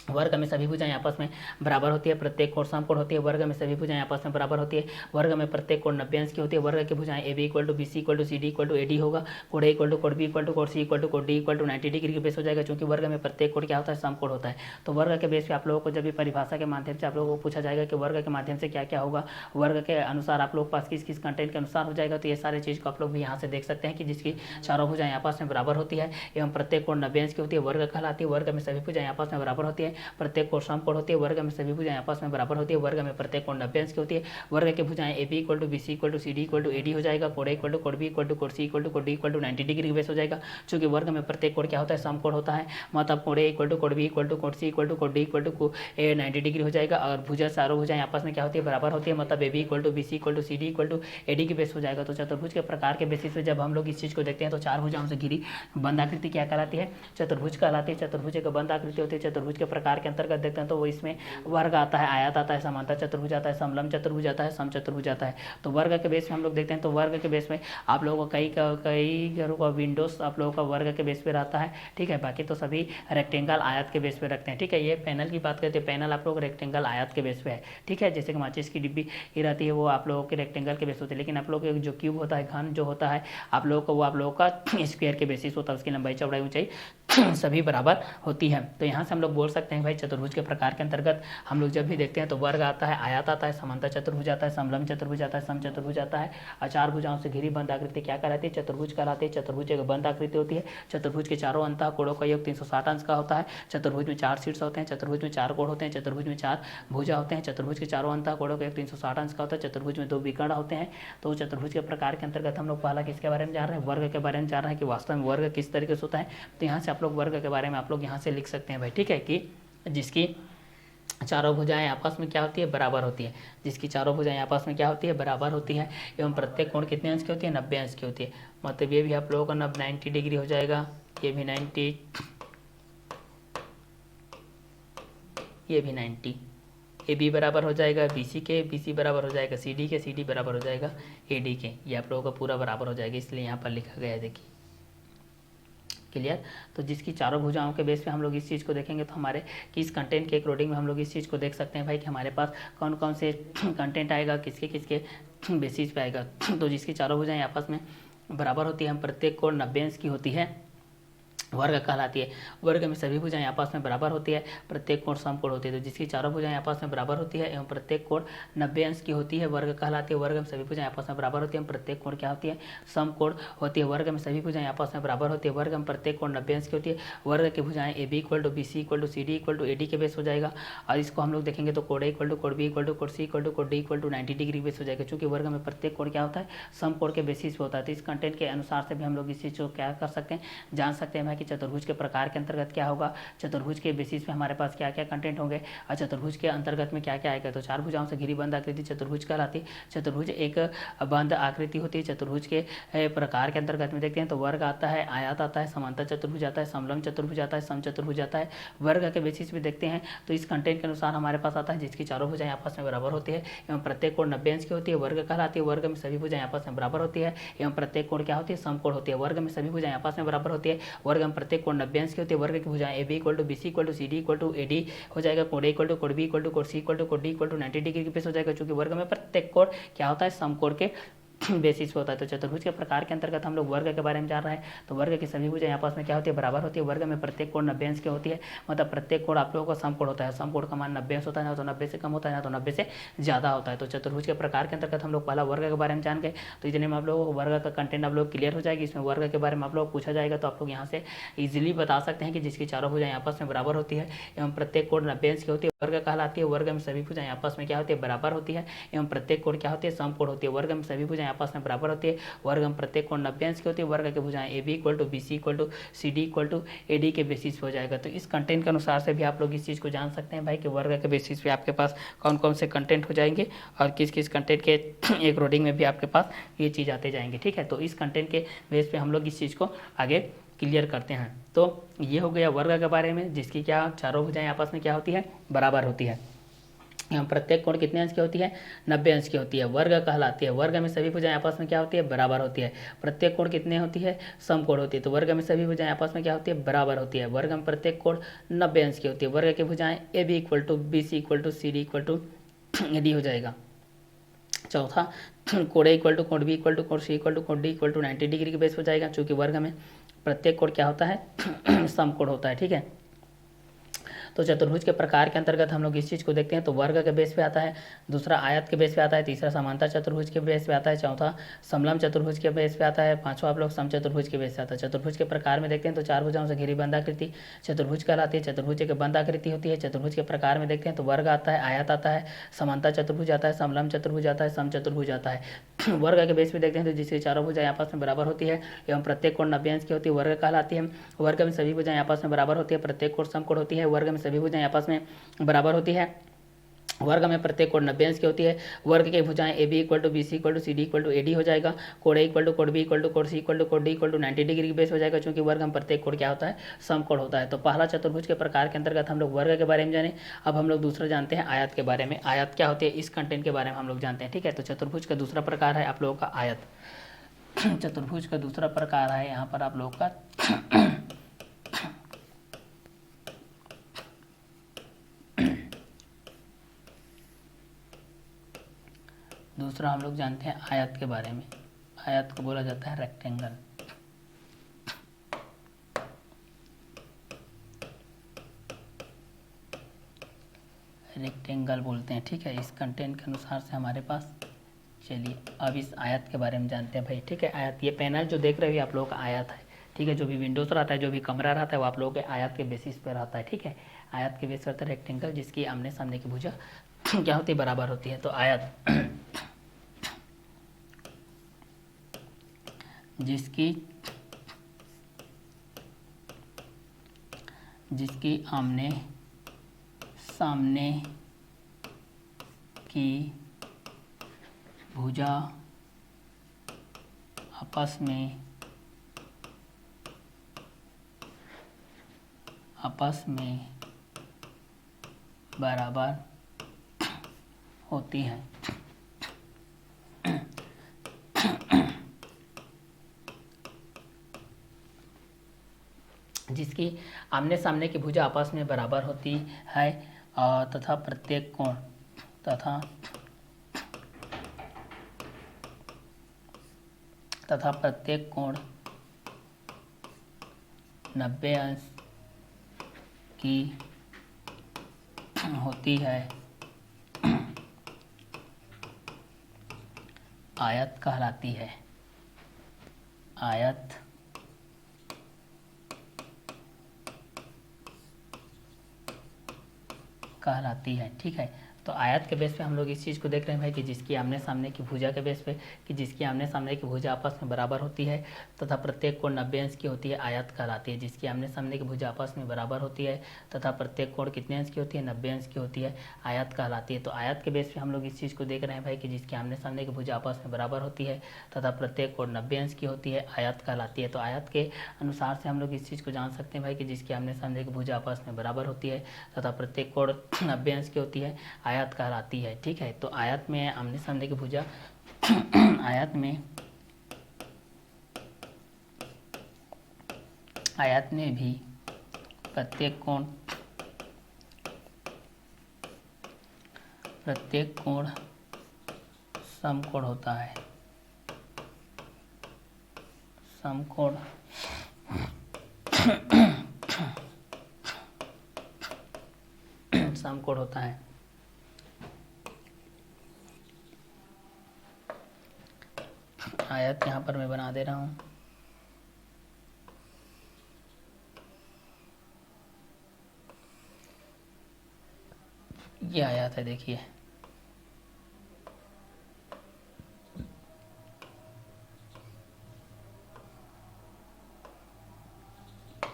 वर्ग में सभी भुजाएं आपस में बराबर होती है, प्रत्येक कोण समकोण होती है। वर्ग में सभी भुजाएं आपस में बराबर होती है। वर्ग में प्रत्येक कोण 90 अंश की होती है। वर्ग की भुजाएं A B equal to B C equal to C D equal to A D होगा। कोण ए इक्वल टू कोण बी इक्वल टू कोण सी इक्वल टू कोण डी इक्वल टू 90 डिग्री के बेस हो जाएगा, क्योंकि वर्ग में प्रत्येक कोण क्या होता है? समकोण होता है। तो वर्ग के बेस पे आप लोगों को जब भी परिभाषा के माध्यम से आप लोगों को पूछा जाएगा कि वर्ग के माध्यम से क्या क्या होगा, वर्ग के अनुसार आप लोग पास किस किस कंटेंट के अनुसार हो जाएगा, तो ये सारे चीज़ को आप लोग भी यहाँ से देख सकते हैं कि जिसकी चारों भुजाएं आपस में बराबर होती है एवं प्रत्येक कोण 90 अंश की होती है, वर्ग कहलाती है। वर्ग में सभी भुजाएं आपस में बराबर होती है, प्रत्येक कोण समकोण होती है। वर्ग में सभी भुजाएं आपस में बराबर होती है। वर्ग में प्रत्येक कोण 90 अंश की होती है। वर्ग की भुजाएं A B equal to B C equal to C D equal to A D हो जाएगा। कोण ए इक्वल टू कोण बी इक्वल टू कोण सी इक्वल टू कोण D equal to 90 degree base हो जाएगा, क्योंकि वर्ग में प्रत्येक कोण क्या होता है? समकोण होता है। मतलब कोण ए इक्वल टू कोण बी इक्वल टू कोण सी इक्वल टू कोण डी इक्वल टू 90 डिग्री हो जाएगा। और भुजा चारों भुजाएं आपस में क्या होती है? बराबर होती है। मतलब A B equal to B C equal to C D equal to A D की बेस हो जाएगा। तो चतुर्भुज के प्रकार के बेसिस पे जब हम लोग इस चीज़ को देखते हैं तो चार भुजाओं से घिरी बंद आकृति क्या कहलाती है? चतुर्भुज कहलाती है। चतुर्भुज एक बंद आकृति होती है। चतुर्भुज के प्रकार के अंतर्गत देखते हैं तो वो इसमें वर्ग आता है, आयत आता है, समांतर चतुर्भुज आता है, समलंब चतुर्भुज आता है, समचतुर्भुज आता है। तो वर्ग के बेस में हम लोग देखते हैं तो वर्ग के बेस में आप लोगों को कई विंडोज आप लोगों का वर्ग के बेस पे रहता है, ठीक है। बाकी तो सभी रेक्टेंगल आयत के बेस पे रखते हैं, ठीक है। ये पैनल की बात करते हैं, पैनल आप लोग रेक्टेंगल आयत के बेस पे है, ठीक है। जैसे कि माचिस की डिब्बी ये रहती है वो आप लोगों के रेक्टेंगल के बेस होते हैं, लेकिन आप लोग जो क्यूब होता है, घन जो होता है आप लोगों को वो आप लोगों का स्क्वायर के बेसिस होता है, उसकी लंबाई चौड़ाई ऊंचाई सभी बराबर होती है। तो यहाँ से हम लोग बोल सकते हैं भाई चतुर्भुज के प्रकार के अंतर्गत हम लोग जब भी देखते हैं तो वर्ग आता है, आयत आता है, समांतर चतुर्भुज आता है, समलंब चतुर्भुज आता है, समचतुर्भुज आता है और चार भुजाओं से घिरी बंद आकृति क्या कहलाती है? चतुर्भुज कहलाती है। चतुर्भुज एक बंद आकृति होती है। चतुर्भुज के चारों अंतः कोणों का योग 360 अंश का होता है। चतुर्भुज में 4 शीर्ष होते हैं, चतुर्भुज में 4 कोण होते हैं, चतुर्भुज में 4 भुजा होते हैं। चतुर्भुज के चारों अंतः कोणों का योग 360 अंश का होता है। चतुर्भुज में 2 विकर्ण होते हैं। तो चतुर्भुज के प्रकार के अंतर्गत हम लोग पहला किसके बारे में जान रहे हैं? वर्ग के बारे में जान रहे हैं कि वास्तव में वर्ग किस तरीके से होता है। तो यहाँ से आप लोग वर्ग के बारे में आप लोग यहाँ से लिख सकते हैं भाई, ठीक है, कि जिसकी चारों भुजाएं आपस में क्या होती है? बराबर होती है। जिसकी चारों भुजाएं आपस में क्या होती है? बराबर होती है। एवं प्रत्येक कोण कितने अंश की होती है? 90 अंश की होती है। मतलब ये भी आप लोगों का 90 डिग्री हो जाएगा, ये भी 90, ये भी 90। ए बी बराबर हो जाएगा BC के, BC बराबर हो जाएगा CD के, CD बराबर हो जाएगा AD के। ये आप लोगों का पूरा बराबर हो जाएगा, इसलिए यहाँ पर लिखा गया है, देखिए, क्लियर। तो जिसकी चारों भुजाओं के बेस पे हम लोग इस चीज़ को देखेंगे तो हमारे कि इस कंटेंट के अकॉर्डिंग में हम लोग इस चीज़ को देख सकते हैं भाई कि हमारे पास कौन कौन से कंटेंट आएगा, किसके किसके बेसिस पे आएगा। तो जिसकी चारों भुजाएं आपस में बराबर होती है, हम प्रत्येक कोण 90 अंश की होती है, वर्ग कहलाती है। वर्ग में सभी भुजाएं आपस में बराबर होती है, प्रत्येक कोण समकोण होती है। तो जिसकी चारों भुजाएं आपस में बराबर होती है एवं प्रत्येक कोण 90 अंश की होती है, वर्ग कहलाती है। वर्ग में सभी भुजाएं आपस में बराबर होती है, प्रत्येक कोण क्या होती है? समकोण होती है। वर्ग में सभी भुजाएं आपस में बराबर होती है, वर्ग में प्रत्येक कोण 90 अंश की होती है। वर्ग की भुजाएं AB = BC = CD = AD के बेस हो जाएगा। और इसको हम लोग देखेंगे तो कोण A = कोण B = कोण C = कोण D = 90 डिग्री बेस हो जाएगा, क्योंकि वर्ग में प्रत्येक कोण क्या होता है? समकोण के बेसिस पे होता है। तो इस कंटेंट के अनुसार से भी हम लोग इस चीज़ को क्या कर सकते हैं? जान सकते हैं भाई कि चतुर्भुज के प्रकार के अंतर्गत क्या होगा, चतुर्भुज के बेसिस पे हमारे पास क्या क्या कंटेंट होंगे और चतुर्भुज के अंतर्गत में क्या क्या आएगा। तो चार भुजाओं से घिरी बंद आकृति चतुर्भुज कहलाती है। चतुर्भुज एक बंद आकृति होती है। चतुर्भुज के प्रकार के अंतर्गत में देखते हैं तो वर्ग आता है, आयत आता है, समांतर चतुर्भुज आता है, समलंब चतुर्भुज आता है, समचतुर्भुज आता है। वर्ग के बेसिस पे देखते हैं तो इस कंटेंट के अनुसार हमारे पास आता है जिसकी चारों भुजाएं आपस में बराबर होती है एवं प्रत्येक कोण 90 अंश की होती है, वर्ग कहलाती है। वर्ग में सभी भुजाएं आपस में बराबर होती है एवं प्रत्येक कोण क्या होती है? समकोण होती है। वर्ग में सभी भुजाएं आपस में बराबर होती है, वर्ग में प्रत्येक कोण 90 अंश की होती है। वर्ग की भुजाएं AB = BC = CD = AD हो जाएगा। कोण A = कोण B = कोण C = कोण D = 90 डिग्री के बेस हो जाएगा, क्योंकि वर्ग में प्रत्येक कोण क्या होता है? समकोण के बेसिस पे होता है। तो चतुर्भुज के प्रकार के अंतर्गत हम लोग वर्ग के बारे में जान रहे हैं। तो वर्ग की सभी भुजाएं आपस में क्या होती है? बराबर होती है। वर्ग में प्रत्येक कोण 90 अंश की होती है, मतलब प्रत्येक कोण आप लोगों का समकोण होता है। समकोण का मान 90 अंश होता है, ना तो 90 से कम होता है, ना तो 90 से ज़्यादा होता है। तो चतुर्भुज के प्रकार के अंतर्गत हम लोग पहला वर्ग के बारे में जान गए। तो इतने में आप लोगों को वर्ग का कंटेंट आप लोग क्लियर हो जाएगी। इसमें वर्ग के बारे में आप लोग पूछा जाएगा तो आप लोग यहाँ से ईजिली बता सकते हैं कि जिसकी चारों भुजाएं आपस में बराबर होती है एवं प्रत्येक कोण 90 अंश की होती है, वर्ग कहलाती है। वर्ग में सभी भुजाएं आपस में क्या होती है? बराबर होती है एवं प्रत्येक कोण क्या होती है? समकोण होती है। वर्ग में सभी भुजाएं आपस में बराबर होती है, वर्ग में प्रत्येक कोण 90 अंश की होती है। वर्ग की भुजाएं AB = BC = CD = AD के बेसिस पे हो जाएगा। तो इस कंटेंट के अनुसार से भी आप लोग इस चीज़ को जान सकते हैं भाई कि वर्ग के बेसिस पे आपके पास कौन कौन से कंटेंट हो जाएंगे और किस किस कंटेंट के अकॉर्डिंग में भी आपके पास ये चीज़ आते जाएंगे, ठीक है। तो इस कंटेंट के बेस पे हम लोग इस चीज़ को आगे क्लियर करते हैं। तो ये हो गया वर्ग के बारे में, जिसकी क्या चारों भुजाएं आपस में क्या होती है? बराबर होती है। यहाँ प्रत्येक कोण कितने अंश की होती है? 90 अंश की होती है, वर्ग कहलाती है। वर्ग में सभी भुजाएं आपस में क्या होती है? बराबर होती है। प्रत्येक कोण कितने होती है? समकोण होती है। तो वर्ग में सभी भुजाएं आपस में क्या होती है? बराबर होती है। वर्ग में प्रत्येक कोण 90 अंश की होती है। वर्ग की भुजाएं AB = BC = CD = AD हो जाएगा। चौथा कोण A = कोण B = कोण C = कोण D = 90 डिग्री के बेस हो जाएगा, चूंकि वर्ग में प्रत्येक कोण क्या होता है? समकोण होता है, ठीक है। तो चतुर्भुज के प्रकार के अंतर्गत हम लोग इस चीज़ को देखते हैं तो वर्ग के बेस पे आता है, दूसरा आयत के बेस पे आता है, तीसरा समांतर चतुर्भुज के बेस पे आता है, चौथा समलंब चतुर्भुज के बेस पे आता है, पांचवा आप लोग समचतुर्भुज के बेस पे आता है। चतुर्भुज के प्रकार में देखते हैं तो चार भुजाओं से घिरी बंधाकृति चतुर्भुज कहलाती है। चतुर्भुज एक बंधाकृति होती है। चतुर्भुज के प्रकार में देखते हैं तो वर्ग आता है, आयत आता है, समांतर चतुर्भुज आता है, समलंब चतुर्भुज आता है, समचतुर्भुज आता है। वर्ग के बेस पे देखते हैं तो जिसकी चारों भुजाएं आपस में बराबर होती है एवं प्रत्येक कोण 90 अंश की होती है, वर्ग कहलाती है। वर्ग में सभी भुजाएं आपस में बराबर होती है, प्रत्येक कोण समकोण होती है। वर्ग में सभी भुजाएं आपस में बराबर होती है वर्ग में प्रत्येक कोण 90 अंश की होती है। वर्ग की भुजाएं A B equal to B C equal to C D equal to A D हो जाएगा। कोण ए इक्वल टू कोण बी इक्वल टू कोण सी इक्वल टू कोण डी इक्वल टू 90 डिग्री की बेस हो जाएगा, क्योंकि वर्ग में प्रत्येक कोण क्या होता है, समकोण होता है। तो पहला चतुर्भुज के प्रकार के अंतर्गत हम लोग वर्ग के बारे में जाने। अब हम लोग दूसरा जानते हैं आयत के बारे में। आयत क्या होती है, इस कंटेंट के बारे में हम लोग जानते हैं। ठीक है, तो चतुर्भुज का दूसरा प्रकार है आप लोगों का आयत। चतुर्भुज का दूसरा प्रकार है यहाँ पर आप लोग का दूसरा हम लोग जानते हैं आयत के बारे में। आयत को बोला जाता है रेक्टेंगल। रेक्टेंगल बोलते हैं। ठीक है, इस कंटेंट के अनुसार से हमारे पास। चलिए अब इस आयत के बारे में जानते हैं भाई। ठीक है, आयत, ये पैनल जो देख रहे हो आप लोगों का आयत है। ठीक है, जो भी विंडोज रहता है, जो भी कमरा रहता है, वो आप लोगों के आयत के बेसिस पर रहता है। ठीक है, आयत के बेस रहता है रेक्टेंगल, जिसकी आमने सामने की भुजा क्या होती है, बराबर होती है। तो आयत जिसकी आमने सामने की भुजा आपस में बराबर होती है। जिसकी आमने सामने की भुजा आपस में बराबर होती है तथा प्रत्येक कोण 90 अंश की होती है, आयत कहलाती है। आयत कहलाती है। ठीक है, तो आयत के बेस पे हम लोग इस चीज़ को देख रहे हैं भाई कि जिसकी आमने सामने की भुजा के बेस पे, कि जिसकी आमने सामने की भुजा आपस में बराबर होती है तथा प्रत्येक कोण 90 अंश की होती है, आयत कहलाती है। जिसकी आमने सामने की भुजा आपस में बराबर होती है तथा प्रत्येक कोण कितने अंश की होती है, 90 अंश की होती है, आयत कहलाती है। तो आयत के बेस पे हम लोग इस चीज़ को देख रहे हैं भाई कि जिसकी आमने सामने की भुजा आपस में बराबर होती है तथा प्रत्येक कोण 90 अंश की होती है, आयत कहलाती है। तो आयत के अनुसार से हम लोग इस चीज़ को जान सकते हैं भाई कि जिसकी आमने सामने की भुजा आपस में बराबर होती है तथा प्रत्येक कोण 90 अंश की होती है, आयत कहलाती है। ठीक है, तो आयत में आमने सामने की भुजा आयत में भी प्रत्येक कोण समकोण होता है। समकोण समकोण होता है। आयत यहाँ पर मैं बना दे रहा हूँ। ये आयत है, देखिए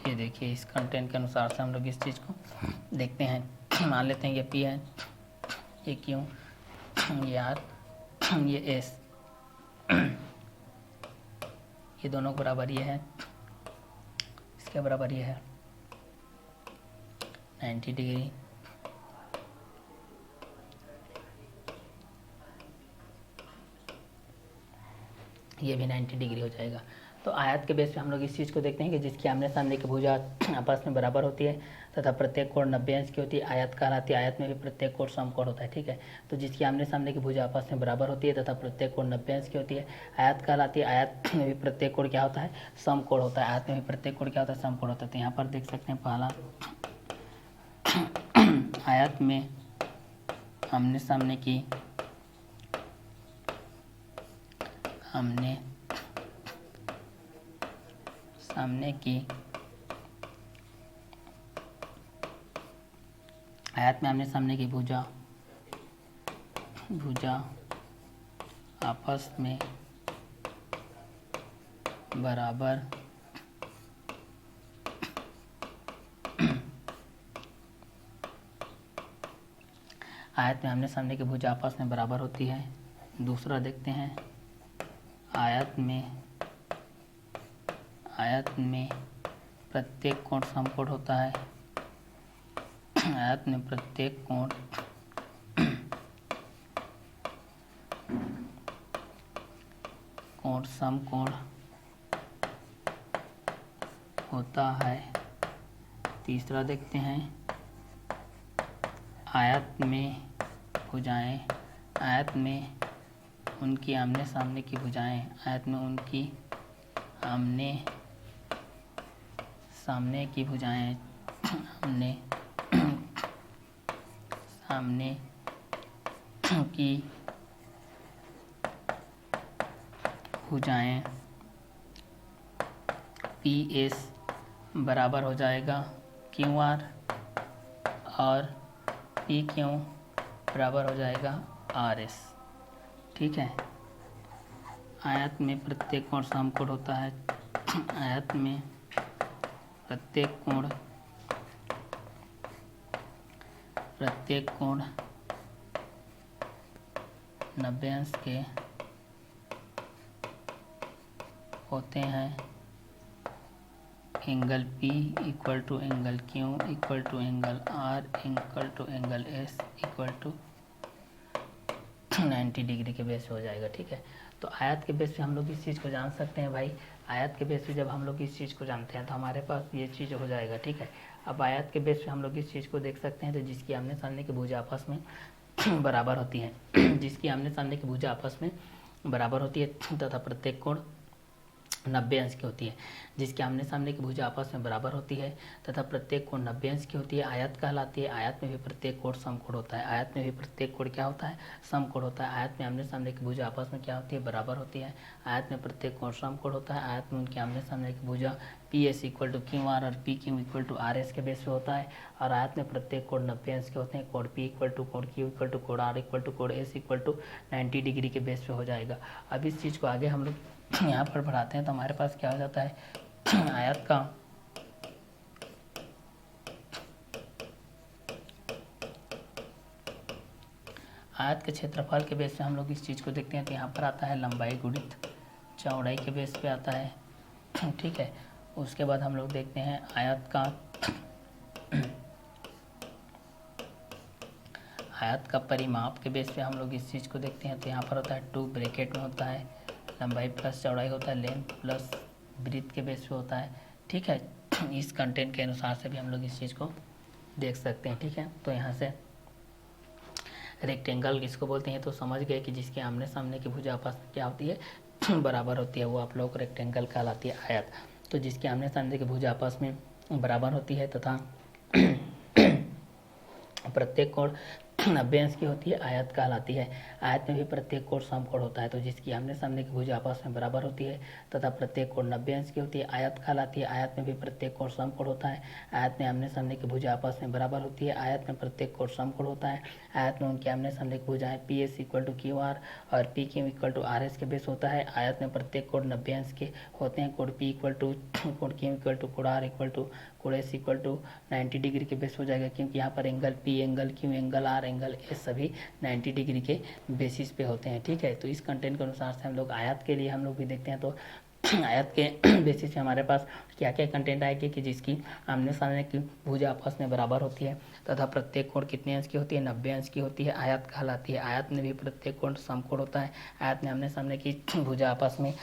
ये देखिए, इस कंटेंट के अनुसार से हम लोग इस चीज़ को देखते हैं। मान लेते हैं ये P है, ये Q, ये R, ये S, ये दोनों बराबर ये है, इसके बराबर ये है 90 डिग्री। ये भी 90 डिग्री हो जाएगा। तो आयत के बेस पे हम लोग इस चीज़ को देखते हैं कि जिसकी आमने सामने की भुजा आपस में बराबर होती है तथा प्रत्येक कोण 90 अंश की होती है, आयत कहलाती है। आयत में भी प्रत्येक कोण समकोण होता है। ठीक है, तो जिसकी आमने सामने की भुजा आपस में बराबर होती है तथा प्रत्येक कोण 90 अंश की होती है, आयत कहलाती है। आयत में भी प्रत्येक कोण क्या होता है, समकोण होता है। आयत में भी प्रत्येक कोण क्या होता है, समकोण होता है। तो यहाँ पर देख सकते हैं पहला आयत में आमने सामने की आयत में आमने सामने की भुजा आपस में बराबर आयत में आमने सामने की भुजा आपस में बराबर होती है। दूसरा देखते हैं, आयत में प्रत्येक कोण समकोण होता है। आयत में प्रत्येक कोण समकोण होता है। तीसरा देखते हैं, आयत में भुजाएं, आयत में उनकी आमने सामने की भुजाएं, आयत में उनकी आमने सामने की भुजाएं, आमने सामने की भुजाएं PS बराबर हो जाएगा QR और PQ बराबर हो जाएगा RS। ठीक है। आयत में प्रत्येक कोण समकोण होता है। आयत में प्रत्येक कोण 90 अंश के होते हैं। Angle P equal to angle Q equal to angle R equal to angle S equal to 90 degree के बेस पे हो जाएगा। ठीक है। तो आयत के बेस पे हम लोग इस चीज़ को जान सकते हैं भाई। आयत के बेस पे जब हम लोग इस चीज़ को जानते हैं तो हमारे पास ये चीज़ हो जाएगा। ठीक है। अब आयत के बेस पे हम लोग इस चीज़ को देख सकते हैं, तो जिसकी आमने सामने की भुजा आपस में बराबर होती है जिसकी आमने सामने की भुजा आपस में बराबर होती है तथा प्रत्येक कोण 90 अंश की होती है। जिसके आमने सामने की भुजा आपस में बराबर होती है तथा प्रत्येक कोण 90 अंश की होती है, आयत कहलाती है। आयत में भी प्रत्येक कोण समकोण होता है। आयत में भी प्रत्येक कोण क्या होता है? समकोण होता है। आयत में आमने सामने की भुजा आपस में क्या होती है? बराबर होती है। आयत में प्रत्येक कोण समकोण होता है। आयत में उनके आमने सामने की भुजा PS इक्वल टू QR और PQ इक्वल टू RS के बेस पे होता है। और आयत में प्रत्येक कोण 90 अंश के होते हैं। कोण P इक्वल टू कोण Q इक्वल टू कोण R इक्वल टू कोण S इक्वल टू 90 डिग्री के बेस पे हो जाएगा। अब इस चीज़ को आगे हम लोग यहाँ पर बढ़ाते हैं तो हमारे पास क्या हो जाता है? आयत का आयत के क्षेत्रफल के बेस पे हम लोग इस चीज़ को देखते हैं तो यहाँ पर आता है लंबाई गुणित चौड़ाई के बेस पे आता है। ठीक है। उसके बाद हम लोग देखते हैं आयत का परिमाप के बेस पे हम लोग इस चीज़ को देखते हैं तो यहाँ पर होता है 2 ब्रैकेट में होता है लंबाई प्लस चौड़ाई होता है, लेंथ प्लस ब्रीथ के बेस पे होता है। ठीक है। इस कंटेंट के अनुसार से भी हम लोग इस चीज़ को देख सकते हैं। ठीक है। तो यहाँ से रेक्टेंगल किसको बोलते हैं तो समझ गए कि जिसके आमने सामने की भुजा आपस में क्या होती है? बराबर होती है, वो आप लोग रेक्टेंगल कहलाती है आयत। तो जिसके आमने सामने की भुजा आपस में बराबर होती है तथा प्रत्येक कोण 90 अंश की होती है, आयत कहलाती है। आयत में भी प्रत्येक कोण समकोण होता है। तो जिसकी आमने सामने की भुजा आपस में बराबर होती है तथा प्रत्येक कोण 90 अंश की होती है, आयत कहलाती है। आयत में भी प्रत्येक कोण समकोण होता है। आयत में आमने सामने की भुजा आपस में बराबर होती है। आयत में प्रत्येक कोण समकोण होता है। आयत में उनके आमने सामने की भुजाएं PS इक्वल टू QR और PQ इक्वल टू RS के बेस होता है। आयत में प्रत्येक कोण 90 अंश के होते हैं। कोण P इक्वल टू कोण Q इक्वल टू कोण R इक्वल टू कोण S इक्वल टू 90 डिग्री के बेस हो जाएगा, क्योंकि यहाँ पर angle P, angle Q, angle R, angle S सभी 90 डिग्री के बेसिस पे होते हैं। ठीक है। तो इस कंटेंट के अनुसार से हम लोग आयत के लिए हम लोग भी देखते हैं तो आयत के बेसिस पे हमारे पास क्या क्या कंटेंट आएगी कि जिसकी आमने सामने की भुजा आपस में बराबर होती है तथा प्रत्येक कोण कितने अंश की होती है? 90 अंश की होती है, आयत कहलाती है। आयत में भी प्रत्येक कोण समकोण होता है। आयत में आमने सामने की भुजा आपस में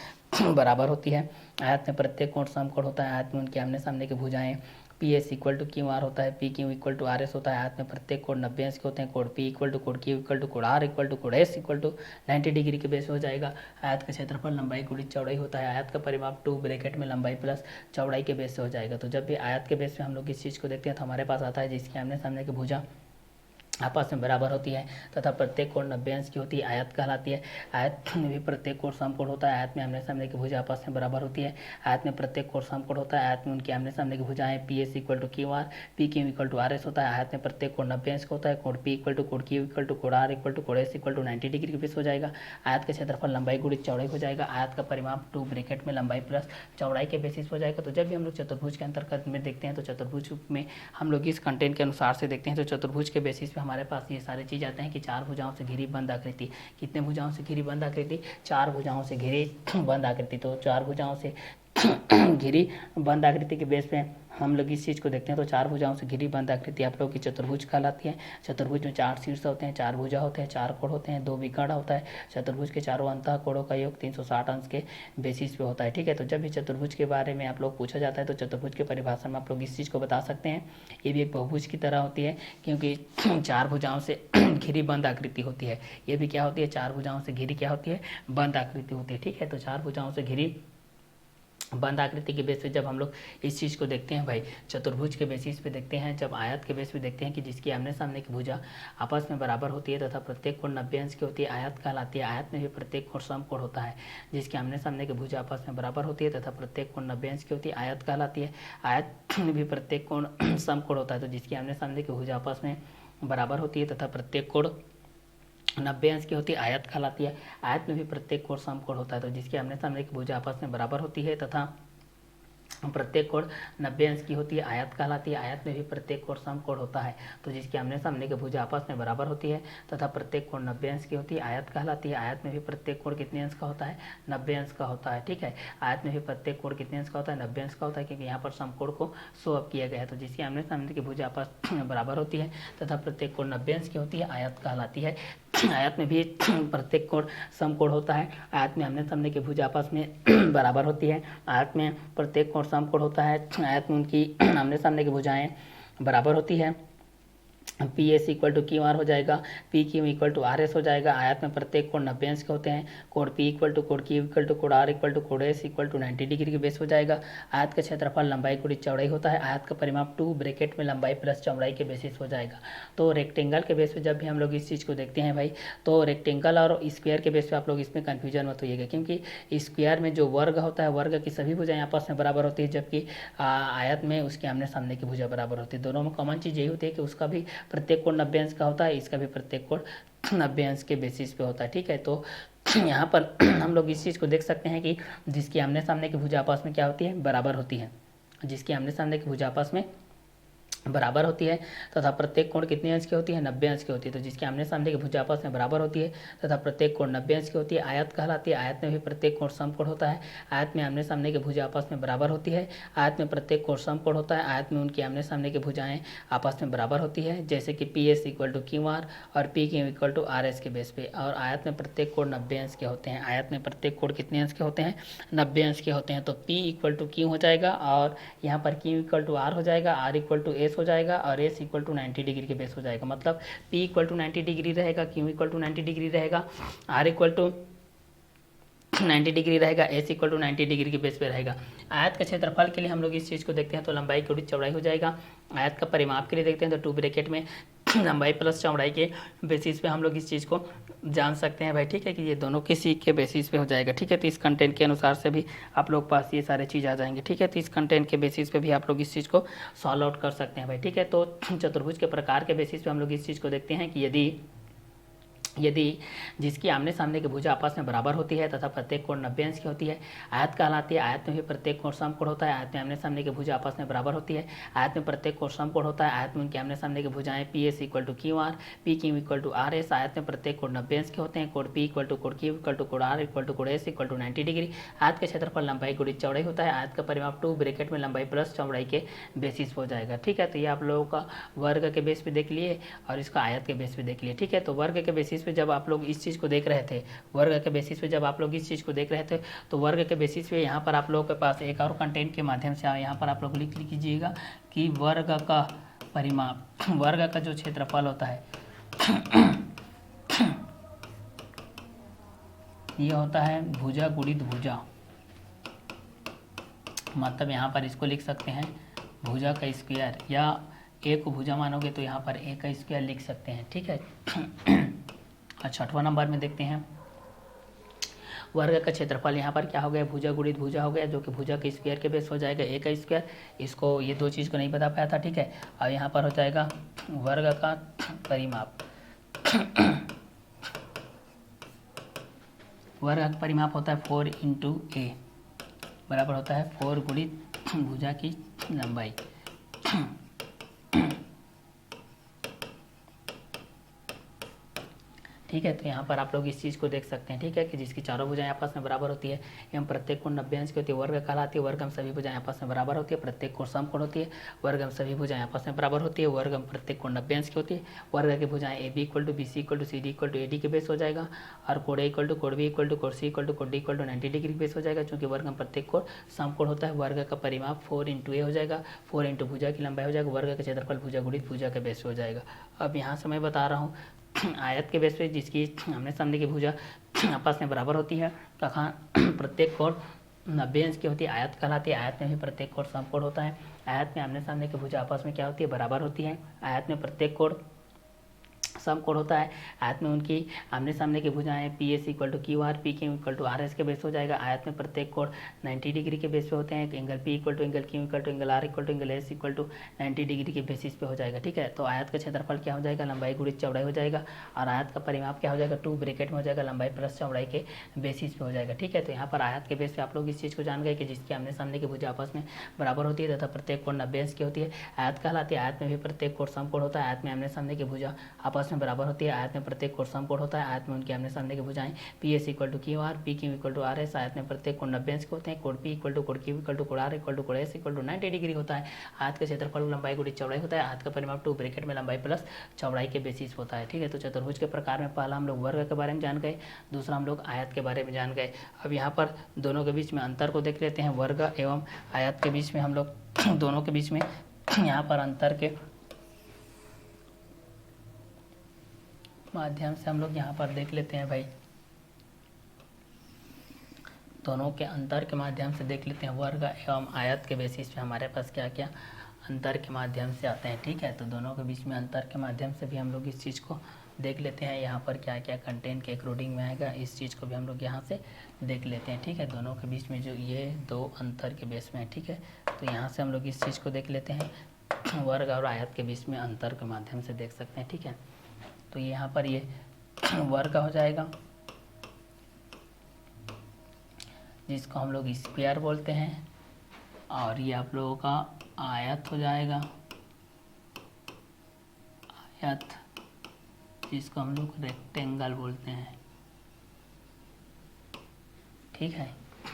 बराबर होती है। आयत में प्रत्येक कोण समकोण होता है। आयत में उनके आमने सामने की भुजाएं PS इक्वल टू QR होता है, PQ इक्वल टू RS होता है। आयत में प्रत्येक कोण 90 अंश के होते हैं। कोण P इक्वल टू कोण Q इक्वल टू कोण R इक्वल टू कोण S इक्वल टू 90 डिग्री के बेस हो जाएगा। आयत का क्षेत्रफल लंबाई गुणित चौड़ाई होता है। आयत का परिमाप 2 ब्रैकेट में लंबाई प्लस चौड़ाई के बेस से हो जाएगा। तो जब भी आयत के बेस पे हम लोग इस चीज़ को देखते हैं तो हमारे पास आता है जिसके आमने सामने की भुजा आपस में बराबर होती है तथा प्रत्येक कोण 90 अंश की होती है, आयत कहलाती है। आयत में भी प्रत्येक कोण समकोण होता है। आयत में आमने सामने की भुजा आपस में बराबर होती है। आयत में प्रत्येक कोण समकोण होता है। आयत में उनके आमने सामने की भुजाएं PS equal to QR, PQ equal to RS होता है। आयत में प्रत्येक कोण 90 अंश का होता है। कोण P इक्वल टू कोण Q इक्वल टू कोण R इक्वल टू कोण S इक्वल टू 90 डिग्री के बेस हो जाएगा। आयत का क्षेत्रफल लंबाई गुणित चौड़ाई हो जाएगा। आयत का परिमाप 2 ब्रैकेट में लंबाई प्लस चौड़ाई के बेसिस हो जाएगा। तो जब भी हम लोग चतुर्भुज के अंतर्गत में देखते हैं तो चतुर्भुज में हम लोग इस कंटेंट के अनुसार से देखते हैं तो चतुर्भुज के बेसिस पे हमारे पास ये सारे चीज़ आते हैं कि चार भुजाओं से घिरी बंद आकृति। कितने भुजाओं से घिरी बंद आकृति? चार भुजाओं से घिरी बंद आकृति। तो चार भुजाओं से घिरी बंद आकृति के बेस पे हम लोग इस चीज़ को देखते हैं। तो चार भुजाओं से घिरी बंद आकृति आप लोगों की चतुर्भुज कहलाती है। चतुर्भुज में चार शीर्ष होते हैं, चार भुजा होते हैं, चार कोण होते हैं, दो विकर्ण होता है। चतुर्भुज के चारों अंतः कोणों का योग 360 अंश के बेसिस पे होता है। ठीक है, तो जब भी चतुर्भुज के बारे में आप लोग पूछा जाता है तो चतुर्भुज के परिभाषा में आप लोग इस चीज़ को बता सकते हैं। ये भी एक बहुभुज की तरह होती है क्योंकि चार भुजाओं से घिरी बंद आकृति होती है। ये भी क्या होती है? चार भुजाओं से घिरी क्या होती है? बंद आकृति होती है। ठीक है, तो चार भुजाओं से घिरी बंद आकृति के बेस पे जब हम लोग इस चीज़ को देखते हैं भाई, चतुर्भुज के बेसिस पे देखते हैं, जब आयत के बेस पे देखते हैं कि जिसकी आमने सामने की भुजा आपस में बराबर होती है तथा प्रत्येक कोण 90 अंश की होती है, आयत कहलाती है। आयत में भी प्रत्येक कोण समकोण होता है। जिसकी आमने सामने की भुजा आपस में बराबर होती है तथा प्रत्येक कोण 90 अंश की होती है, आयत कहलाती है। आयत में भी प्रत्येक कोण समकोण होता है। तो जिसकी आमने सामने की भुजा आपस में बराबर होती है तथा प्रत्येक कोण 90 अंश की होती है, आयत कहलाती है। आयत में भी प्रत्येक कोण समकोण होता है। तो जिसकी आमने सामने की भुजा आपस में बराबर होती है तथा प्रत्येक कोण 90 अंश की होती है, आयत कहलाती है। आयत में भी प्रत्येक कोण समकोण होता है। तो जिसकी आमने सामने की भुजा आपस में बराबर होती है तथा प्रत्येक कोण 90 अंश की होती है, आयत कहलाती है। आयत में भी प्रत्येक कोण कितने अंश का होता है? 90 अंश का होता है। ठीक है, आयत में भी प्रत्येक कोण कितने अंश का होता है? 90 अंश का होता है, क्योंकि यहाँ पर समकोण को शो अप किया गया है। तो जिसकी आमने सामने की भुजा आपस में बराबर होती है तथा प्रत्येक कोण 90 अंश की होती है, आयत कहलाती है। आयत में भी प्रत्येक कोण समकोण होता है। आयत में आमने सामने की भुजा आपस में बराबर होती है। आयत में प्रत्येक कोण समकोण होता है। आयत में उनकी आमने सामने की भुजाएं बराबर होती है। P S equal to Q R हो जाएगा, P Q equal to R S हो जाएगा। आयत में प्रत्येक कोण 90 अंश के होते हैं। कोण पी इक्वल टू कोण क्यू इक्वल टू कोण आर इक्वल टू कोण एस इक्वल टू 90 डिग्री के बेस हो जाएगा। आयत का क्षेत्रफल लंबाई गुणित चौड़ाई होता है। आयत का परिमाप 2 ब्रैकेट में लंबाई प्लस चौड़ाई के बेसिस हो जाएगा। तो रेक्टेंगल के बेस पे जब भी हम लोग इस चीज़ को देखते हैं भाई, तो रेक्टेंगल और स्क्वायर के बेस पे आप लोग इसमें कन्फ्यूजन मत होइएगा, क्योंकि स्क्वायर में जो वर्ग होता है, वर्ग की सभी भुजाएं आपस में बराबर होती है, जबकि आयत में उसके आमने सामने की भुजा बराबर होती है। दोनों में कॉमन चीज़ यही होती है कि उसका भी प्रत्येक कोण 90 अंश का होता है, इसका भी प्रत्येक कोण 90 अंश के बेसिस पे होता है। ठीक है, तो यहाँ पर हम लोग इस चीज़ को देख सकते हैं कि जिसकी आमने सामने की भुजा आपस में क्या होती है? बराबर होती है। जिसकी आमने सामने की भुजा आपस में बराबर होती है तथा प्रत्येक कोण कितने अंश की होती है? 90 अंश की होती है। तो जिसके आमने सामने की भुजा आपस में बराबर होती है तथा प्रत्येक कोण 90 अंश की होती है, आयत कहलाती है। आयत में भी प्रत्येक कोण समकोण होता है। आयत में आमने सामने की भुजा आपस में बराबर होती है। आयत में प्रत्येक कोण समकोण होता है। आयत में उनकी आमने सामने की भुजाएं आपस में बराबर होती है, जैसे कि P S equal to Q R और P Q equal to R S के बेस पे। और आयत में प्रत्येक कोण 90 अंश के होते हैं। आयत में प्रत्येक कोण कितने अंश के होते हैं? 90 अंश के होते हैं। तो पी इक्वल टू क्यू हो जाएगा और यहाँ पर क्यू इक्वल टू आर हो जाएगा, आर इक्वल टू एस हो जाएगा और एस इक्वल टू 90 डिग्री के बेस हो जाएगा। मतलब P इक्वल टू 90 डिग्री रहेगा, Q इक्वल टू 90 डिग्री रहेगा, R इक्वल टू 90 डिग्री रहेगा, एस इक्वल टू 90 डिग्री के बेस पे रहेगा। आयत के क्षेत्रफल के लिए हम लोग इस चीज़ को देखते हैं तो लंबाई गुणित चौड़ाई हो जाएगा। आयत का परिमाप के लिए देखते हैं तो 2 ब्रैकेट में लंबाई प्लस चौड़ाई के बेसिस पे हम लोग इस चीज़ को जान सकते हैं भाई। ठीक है, कि ये दोनों किसी के बेसिस पे हो जाएगा। ठीक है, तो इस कंटेंट के अनुसार से भी आप लोग पास ये सारे चीज़ आ जाएंगे। ठीक है, तो इस कंटेंट के बेसिस पे भी आप लोग इस चीज़ को सॉल्व आउट कर सकते हैं भाई। ठीक है, तो चतुर्भुज के प्रकार के बेसिस पे हम लोग इस चीज़ को देखते हैं कि यदि जिसकी आमने सामने की भुजा आपस में बराबर होती है तथा प्रत्येक कोण 90 अंश की होती है, आयत कहलाती है। आयत में भी प्रत्येक कोण समकोण होता है। आयत में आमने सामने की भुजा आपस में बराबर होती है। आयत में प्रत्येक कोण समकोण होता है। आयत में उनके आमने सामने की भुजाएं P S equal to Q R, P Q equal to R S. आयत में प्रत्येक कोण 90 अंश के होते हैं। कोण पी इक्वल टू कोण क्यू इक्वल टू कोण आर इक्वल टू कोण एस इक्वल टू 90 डिग्री। आयत के क्षेत्रफल लंबाई गुणित चौड़ाई होता है। आयत का परिमाप 2 ब्रैकेट में लंबाई प्लस चौड़ाई के बेसिस हो जाएगा। ठीक है, तो ये आप लोगों का वर्ग के बेस पे देख लिए और इसका आयत के बेस पे देख लिए। ठीक है, तो वर्ग के बेसिस पे जब आप लोग इस चीज़ को देख रहे थे, वर्ग के बेसिस पे जब आप लोग इस चीज़ को देख रहे थे, तो वर्ग के बेसिस पे यहाँ पर आप लोगों के पास एक और कंटेंट के माध्यम से यहाँ पर आप लोग लिख लीजिएगा कि वर्ग का परिमाप, वर्ग का जो क्षेत्रफल होता है ये होता है भुजा गुणित भुजा। मतलब यहाँ पर इसको लिख सकते हैं भुजा का स्क्वायर, या ए को भुजा मानोगे तो यहाँ पर ए का स्क्वायर लिख सकते हैं। ठीक है, अच्छा 8वां नंबर में देखते हैं वर्ग का क्षेत्रफल। यहाँ पर क्या हो गया? भुजा गुणित भुजा हो गया, जो कि भुजा के स्क्वायर के बेस हो जाएगा ए का स्क्वायर। इसको ये दो चीज़ को नहीं बता पाया था। ठीक है, और यहाँ पर हो जाएगा वर्ग का परिमाप। वर्ग का परिमाप होता है 4 इंटू ए, बराबर होता है 4 गुणित भुजा की लंबाई। ठीक है। तो यहाँ पर आप लोग इस चीज़ को देख सकते हैं, ठीक है, कि जिसकी चारों भुजाएं आपस में बराबर होती है एवं प्रत्येक कोण 90 अंश की होती है, वर्ग कहलाती है। वर्ग में सभी भुजाएं आपस में बराबर होती है, प्रत्येक कोण समकोण होती है। वर्ग में सभी भुजाएं आपस में बराबर होती है, वर्ग में प्रत्येक कोण 90 अंश की होती है। वर्ग की भुजाएं A B equal to B C equal to C D equal to A D के बेस हो जाएगा, और कोण ए इक्वल टू कोण बी इक्वल टू कोण सी इक्वल टू कोण D equal to 90 degree base हो जाएगा, क्योंकि वर्ग में प्रत्येक कोण समकोण होता है। वर्ग का परिमाप 4 इंटू ए हो जाएगा, 4 इंटू भुजा की लंबाई हो जाएगा, वर्ग का क्षेत्रफल भुजा गुणित भुजा के बेस हो जाएगा। अब यहाँ से मैं बता रहा हूँ आयत के बेस पे जिसकी आमने सामने की भुजा आपस में बराबर होती है, तथा प्रत्येक कोण 90 अंश की होती है, आयत कहलाती है। आयत में भी प्रत्येक कोण समकोण होता है। आयत में आमने सामने की भुजा आपस में क्या होती है, बराबर होती है। आयत में प्रत्येक कोण समकोण होता है। आयत में उनकी आमने सामने की भुजाएं P S equal to Q R, P Q equal to R S के बेस हो जाएगा। आयत में प्रत्येक कोण 90 डिग्री के बेस पे होते हैं। Angle P equal to angle Q equal to angle R equal to angle S equal to 90 degree के बेसिस पे हो जाएगा, ठीक है। तो आयत का क्षेत्रफल क्या हो जाएगा, लंबाई गुणित चौड़ाई हो जाएगा, और आयत का परिमाप क्या हो जाएगा, 2 ब्रैकेट में हो जाएगा, लंबाई प्लस चौड़ाई के बेसिस पे हो जाएगा, ठीक है। तो यहाँ पर आयत के बेस पे आप लोग इस चीज़ को जान गए कि जिसकी आमने सामने की भुजा आपस में बराबर होती है तथा प्रत्येक कोण 90 अंश की होती है, आयत कहलाती है। आयत में भी प्रत्येक कोण समकोण होता है। आयत में आमने सामने की भुजा आपस में बराबर होती है। आयत में प्रत्येक कोण समकोण होता है। आयत में उनके आमने सामने की भुजाएं P S equal to Q R, P Q equal to R S. आयत में प्रत्येक कोण 90 अंश के होते हैं। कोण पी इक्वल टू कोण क्यू इक्वल टू कोण आर इक्वल टू कोण एस इक्वल टू 90 डिग्री होता है। आयत का क्षेत्रफल लंबाई गुणित चौड़ाई होता है। आयत का परिमाप 2 ब्रैकेट में लंबाई प्लस चौड़ाई के बेसिस होता है, ठीक है। तो चतुर्भुज के प्रकार में पहला हम लोग वर्ग के बारे में जान गए, दूसरा हम लोग आयत के बारे में जान गए। अब यहाँ पर दोनों के बीच में अंतर को देख लेते हैं। वर्ग एवं आयत के बीच में हम लोग दोनों के बीच में यहाँ पर अंतर के माध्यम से हम लोग यहाँ पर देख लेते हैं भाई, दोनों के अंतर के माध्यम से देख लेते हैं। वर्ग एवं आयत के बेसिस पे हमारे पास क्या क्या अंतर के माध्यम से आते हैं, ठीक है। तो दोनों के बीच में अंतर के माध्यम से भी हम लोग इस चीज़ को देख लेते हैं। यहाँ पर क्या क्या कंटेंट के अकॉर्डिंग में आएगा, इस चीज़ को भी हम लोग यहाँ से देख लेते हैं, ठीक है। दोनों के बीच में जो ये दो अंतर के बेस में है, ठीक है। तो यहाँ से हम लोग इस चीज़ को देख लेते हैं, वर्ग और आयत के बीच में अंतर के माध्यम से देख सकते हैं, ठीक है। तो यहाँ पर ये वर्ग हो जाएगा, जिसको हम लोग स्क्वायर बोलते हैं, और ये आप लोगों का आयत हो जाएगा, आयत जिसको हम लोग रेक्टेंगल बोलते हैं, ठीक है।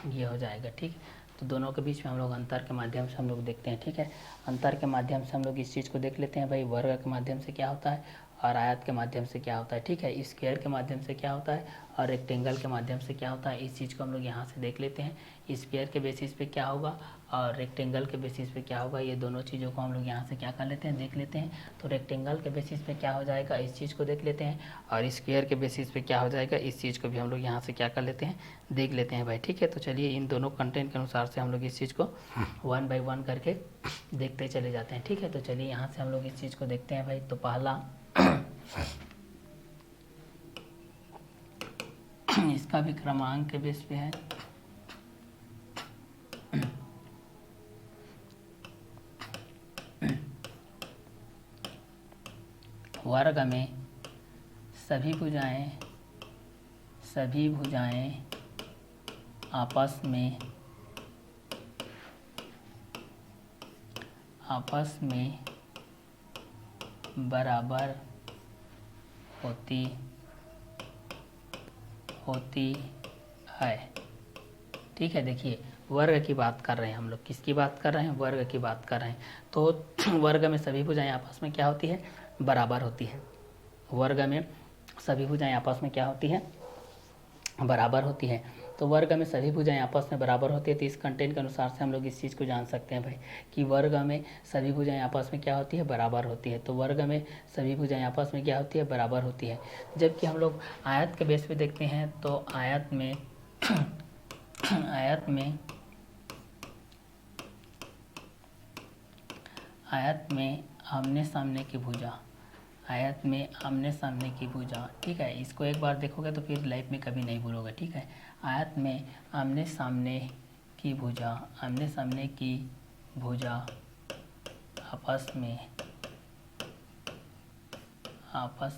ये हो जाएगा, ठीक। तो दोनों के बीच में हम लोग अंतर के माध्यम से हम लोग देखते हैं, ठीक है। अंतर के माध्यम से हम लोग इस चीज़ को देख लेते हैं भाई, वर्ग के माध्यम से क्या होता है और आयत के माध्यम से क्या होता है, ठीक है। स्क्वायर के माध्यम से क्या होता है और रेक्टेंगल के माध्यम से क्या होता है, इस चीज़ को हम लोग यहाँ से देख लेते हैं। स्क्वायर के बेसिस पे क्या होगा और रेक्टेंगल के बेसिस पे क्या होगा, ये दोनों चीज़ों को हम लोग यहाँ से क्या कर लेते हैं, देख लेते हैं। तो रेक्टेंगल के बेसिस पे क्या हो जाएगा, इस चीज़ को देख लेते हैं, और स्क्वायर के बेसिस पे क्या हो जाएगा, इस चीज़ को भी हम लोग यहाँ से क्या कर लेते हैं, देख लेते हैं भाई, ठीक है। तो चलिए इन दोनों कंटेंट के अनुसार से हम लोग इस चीज़ को 1 बाय 1 करके देखते चले जाते हैं, ठीक है। तो चलिए यहाँ से हम लोग इस चीज़ को देखते हैं भाई। तो पहला इसका भी क्रमांक के बेस पे है, वर्ग में सभी भुजाएं आपस में बराबर होती है, ठीक है। देखिए वर्ग की बात कर रहे हैं हम लोग, किसकी बात कर रहे हैं, वर्ग की बात कर रहे हैं। तो वर्ग में सभी भुजाएं आपस में क्या होती है, बराबर होती है। वर्ग में सभी भुजाएं आपस में क्या होती है, बराबर होती है। तो वर्ग में सभी भुजाएं आपस में बराबर होती है। तो इस कंटेंट के अनुसार से हम लोग इस चीज़ को जान सकते हैं भाई कि वर्ग में सभी भुजाएं आपस में क्या होती है, बराबर होती है। तो वर्ग में सभी भुजाएं आपस में क्या होती है, बराबर होती है। जबकि हम लोग आयत के बेस पे देखते हैं, तो आयत में आमने सामने की भुजा, ठीक है। इसको एक बार देखोगे तो फिर लाइफ में कभी नहीं भूलोगे, ठीक है। आयत में आमने सामने की भुजा आपस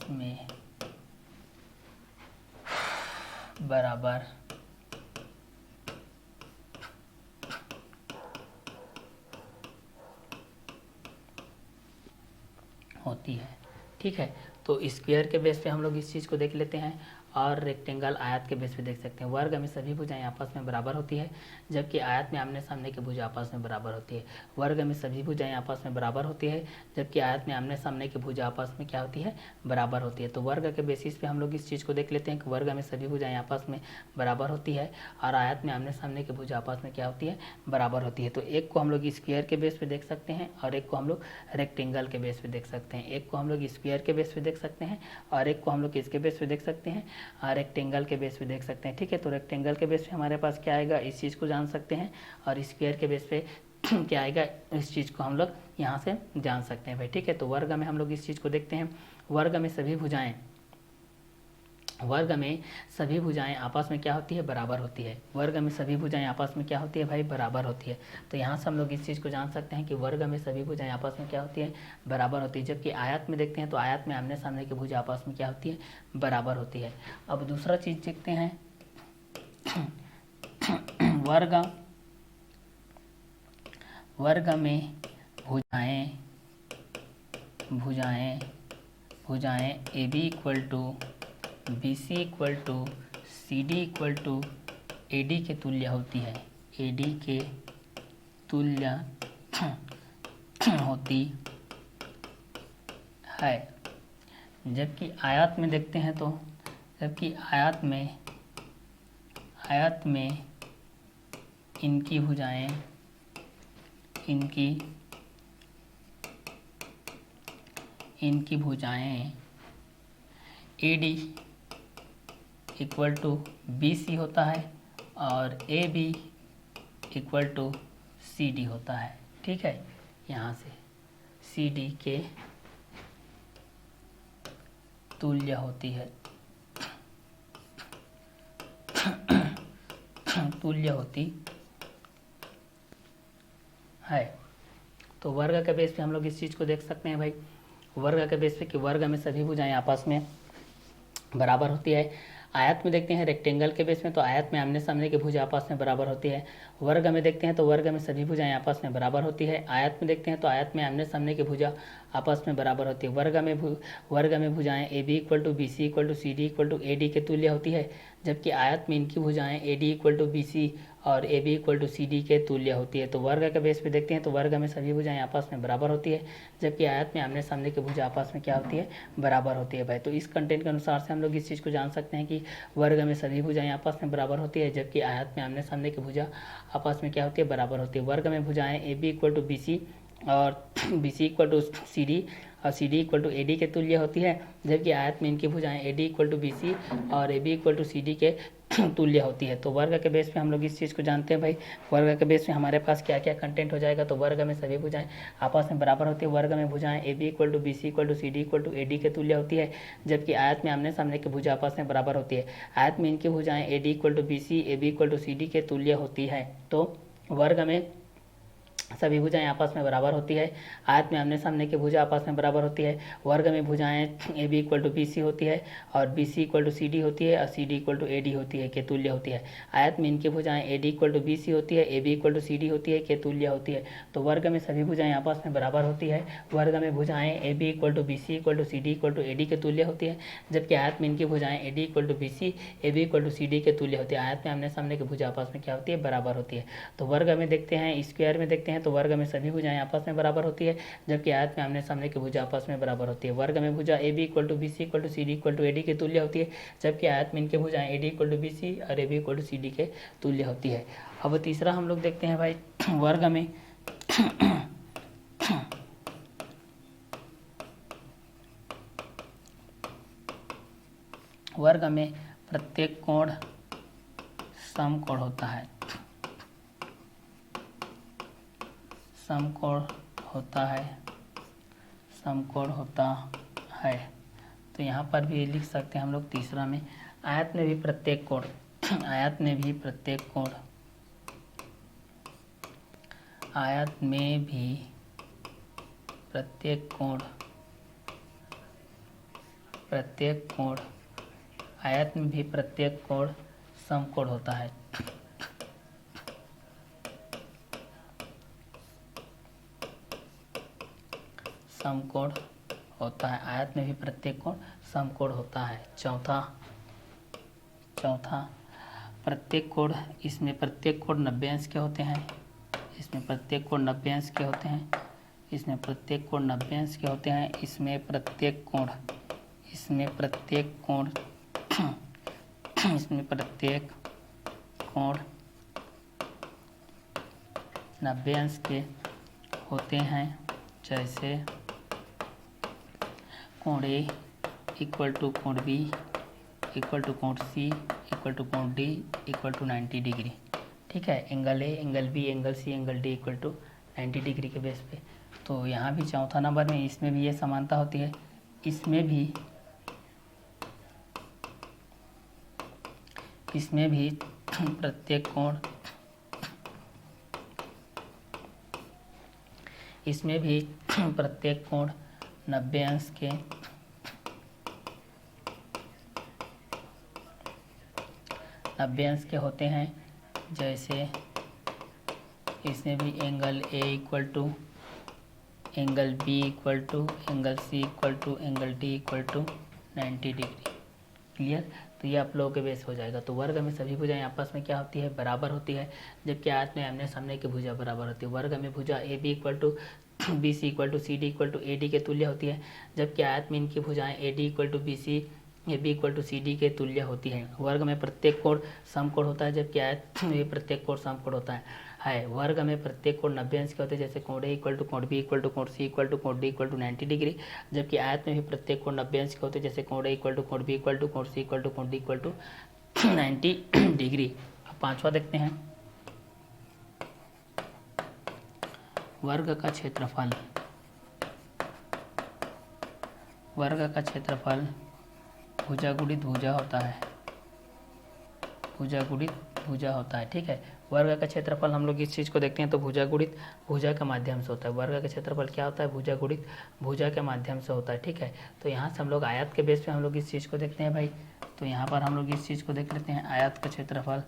में बराबर होती है, ठीक है। तो स्क्वायर के बेस पे हम लोग इस चीज़ को देख लेते हैं और रेक्टेंगल आयत के बेस पे देख सकते हैं। वर्ग में सभी भुजाएं आपस में बराबर होती है, जबकि आयत में आमने सामने की भुजा आपस में बराबर होती है। वर्ग में सभी भुजाएं आपस में बराबर होती है, जबकि आयत में आमने सामने की भुजा आपस में क्या होती है, बराबर होती है। तो वर्ग के बेसिस पे हम लोग इस चीज़ को देख लेते हैं कि वर्ग में सभी भुजाएं आपस में बराबर होती है और आयत में आमने सामने की भुजा आपस में क्या होती है, बराबर होती है। तो एक को हम लोग स्क्वायर के बेस पे देख सकते हैं और एक को हम लोग रेक्टेंगल के बेस पे देख सकते हैं। एक को हम लोग स्क्वायर के बेस पे देख सकते हैं और एक को हम लोग इसके बेस पे देख सकते हैं, रेक्टेंगल के बेस पे देख सकते हैं। ठीक है, तो रेक्टेंगल के बेस पे हमारे पास क्या आएगा, इस चीज़ को जान सकते हैं, और स्क्वायर के बेस पे क्या आएगा, इस चीज़ को हम लोग यहाँ से जान सकते हैं भाई। ठीक है, तो वर्ग में हम लोग इस चीज़ को देखते हैं। वर्ग में सभी भुजाएं आपस में क्या होती है, बराबर होती है। वर्ग में सभी भुजाएं आपस में क्या होती है भाई, बराबर होती है। तो यहाँ से हम लोग इस चीज़ को जान सकते हैं कि वर्ग में सभी भुजाएं आपस में क्या होती है, बराबर होती है। जबकि आयत में देखते हैं तो आयत में आमने सामने की भुजा आपस में क्या होती है, बराबर होती है। अब दूसरा चीज़ देखते हैं, वर्ग में भुजाएं A B equal to B C equal to C D equal to A D के तुल्य होती है, ए डी के तुल्य होती है। जबकि आयत में देखते हैं तो जबकि आयत में इनकी भुजाएं A D equal to B C होता है और A B equal to C D होता है। ठीक है, यहाँ से सी डी के तुल्य होती है, तुल्य होती है। तो वर्ग के बेस पे हम लोग इस चीज़ को देख सकते हैं भाई, वर्ग के बेस पे कि वर्ग में सभी भुजाएं आपस में बराबर होती है। आयत में देखते हैं रेक्टेंगल के बेस में, तो आयत में आमने सामने की भुजा आपस में बराबर होती है। वर्ग में देखते हैं तो वर्ग में सभी भुजाएं आपस में बराबर होती है। आयत में देखते हैं तो आयत में आमने सामने की भुजा आपस में बराबर होती है। वर्ग में भुजाएं A B equal to B C equal to C D equal to A D के तुल्य होती है, जबकि आयत में इनकी भुजाएं A D equal to B C और A B equal to C D के तुल्य होती है। तो वर्ग के बेस पे देखते हैं तो वर्ग में सभी भुजाएं आपस में बराबर होती है, जबकि आयत में आमने सामने की भुजा आपस में क्या होती है, बराबर होती है भाई। तो इस कंटेंट के अनुसार से हम लोग इस चीज़ को जान सकते हैं कि वर्ग में सभी भुजाएं आपस में बराबर होती है, जबकि आयत में आमने सामने की भुजा आपस में क्या होती है, बराबर होती है। वर्ग में भुजाएं A B equal to B C और B C equal to C D और C D equal to A D के तुल्य होती है, जबकि आयत में इनकी भुजाएं A D equal to B C और A B equal to C D के तुल्य होती है। तो वर्ग के बेस पे हम लोग इस चीज़ को जानते हैं भाई। वर्ग के बेस पे हमारे पास क्या क्या कंटेंट हो जाएगा, तो वर्ग में सभी भुजाएं आपस में बराबर होती है। वर्ग में भुजाएं A B equal to B C equal to C D equal to A D के तुल्य होती है, जबकि आयत में आमने सामने की भुजा आपस में बराबर होती है। आयत में इनकी भुजाएं A D equal to B C A B equal to C D के तुल्य होती है। तो वर्ग में सभी भुजाएं आपस में बराबर होती है। आयत में आमने सामने की भुजा आपस में बराबर होती है। वर्ग में भुजाएं A B equal to B C होती है और B C equal to C D होती है और C D equal to A D होती है, के तुल्य होती है। आयत में इनकी भुजाएं A D equal to B C होती है, A B equal to C D होती है, के तुल्य होती है। तो वर्ग में सभी भुजाएं आपस में बराबर होती है। वर्ग में भुजाएं A B equal to B C equal to C D equal to A D के तुल्य होती है, जबकि आयत में इनकी भुजाएं A D equal to B C A B equal to C D के तुल्य होती है। आयत में आमने सामने की भुजा आपस में क्या होती है, बराबर होती है। तो वर्ग में देखते हैं, स्क्वायर में देखते हैं तो वर्ग में सभी भुजाएं आपस में बराबर होती है, जबकि आयत में आमने सामने की भुजा आपस में बराबर होती है। वर्ग में भुजा A B equal to B C equal to C D equal to A D के तुल्य होती है, जबकि आयत में इनके भुजाएं A D equal to B C और A B equal to C D के तुल्य होती है। अब तीसरा हम लोग देखते हैं भाई, वर्ग में वर्ग में प्रत्येक कोण समकोण होता है, समकोण होता है। तो यहाँ पर भी लिख सकते हैं हम लोग तीसरा में, आयत में भी प्रत्येक कोण आयत में भी प्रत्येक कोण आयत में भी प्रत्येक कोण समकोण होता है। समकोण होता है। आयत में भी प्रत्येक कोण समकोण होता है। चौथा प्रत्येक कोण, इसमें प्रत्येक कोण 90 अंश के होते हैं। इसमें प्रत्येक कोण 90 अंश के होते हैं। इसमें प्रत्येक कोण 90 अंश के होते हैं। इसमें प्रत्येक कोण 90 अंश के होते हैं। जैसे कोण ए इक्वल टू कोण बी इक्वल टू कोण सी इक्वल टू कोण डी इक्वल टू 90 डिग्री। ठीक है, angle A, angle B, angle C, angle D equal to 90 degree के बेस पे। तो यहाँ भी चौथा नंबर में इसमें भी ये समानता होती है। इसमें भी प्रत्येक कोण, इसमें भी प्रत्येक कोण 90 अंश के, 90 अंश के होते हैं। जैसे इसमें भी angle A equal to angle B equal to angle C equal to angle D equal to 90 degree. Clear? तो ये आप लोगों के बेस हो जाएगा। तो वर्ग में सभी भुजाएं आपस में क्या होती है? बराबर होती है। जबकि आयत में आमने सामने की भुजा बराबर होती है। वर्ग में भुजा A B equal to B C equal to C D equal to A D के तुल्य होती है। जबकि आयत में इनकी भुजाएं A D equal to B C, A B equal to C D के तुल्य होती है। वर्ग में प्रत्येक कोण समकोण होता है। जबकि आयत में प्रत्येक कोण समकोण होता है। वर्ग में प्रत्येक कोण 90 अंश के होते हैं। जैसे कोण ए इक्वल टू कोण बी इक्वल टू कोण सी इक्वल टू कोण डी इक्वल टू 90 डिग्री। जबकि आयत में भी प्रत्येक कोण 90 अंश के होते हैं। जैसे कोण ए इक्वल टू कोण बी इक्वल टू कोण सी इक्वल टू कोण डी इक्वल टू 90 डिग्री। अब पांचवा देखते हैं, वर्ग का क्षेत्रफल। वर्ग का क्षेत्रफल भुजा गुणित भुजा होता है। भुजा गुणित भुजा होता है। ठीक है, वर्ग का क्षेत्रफल हम लोग इस चीज़ को देखते हैं तो भुजा गुणित भुजा के माध्यम से होता है। वर्ग का क्षेत्रफल क्या होता है? भुजा गुणित भुजा के माध्यम से होता है। ठीक है, तो यहाँ से हम लोग आयत के बेस पे हम लोग इस चीज़ को देखते हैं भाई। तो यहाँ पर हम लोग इस चीज़ को देख लेते हैं, आयत का क्षेत्रफल।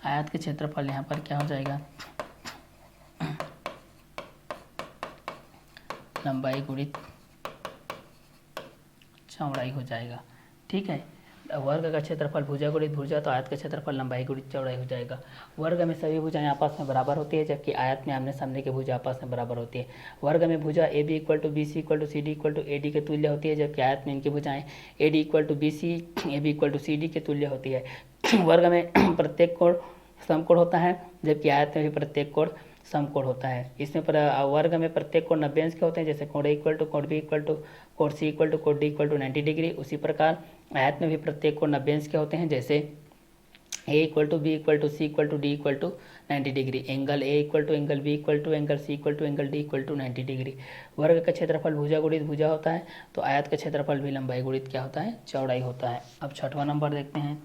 आयत के क्षेत्रफल यहाँ पर क्या हो जाएगा? लंबाई गुणित चौड़ाई हो जाएगा। ठीक है, वर्ग का क्षेत्रफल भुजा गुणित भुजा, तो आयत का क्षेत्रफल लंबाई गुणित चौड़ाई हो जाएगा। वर्ग में सभी भुजाएं आपस में बराबर होती है। जबकि आयत में आमने सामने की भुजा आपस में बराबर होती है। वर्ग में भुजा A B equal to B C equal to C D equal to A D के तुल्य होती है। जबकि आयत में इनकी भुजाएं A D equal to B C, A B equal to C D के तुल्य होती है। वर्ग में प्रत्येक कोण समकोण होता है। जबकि आयत में भी प्रत्येक कोण समकोण होता है। इसमें वर्ग में प्रत्येक कोण 90 अंश के होते हैं। जैसे कोण ए इक्वल टू कोण बी इक्वल टू कोण सी इक्वल टू कोण डी इक्वल टू 90 डिग्री। उसी प्रकार आयत में भी प्रत्येक कोण 90 अंश के होते हैं। जैसे A equal to B equal to C equal to D equal to 90 degree. Angle A equal to angle B equal to angle C equal to angle D equal to 90 degree. वर्ग का क्षेत्रफल भुजा गुणित भुजा होता है। तो आयत का क्षेत्रफल भी लंबाई गुणित क्या होता है? चौड़ाई होता है। अब छठवां नंबर देखते हैं,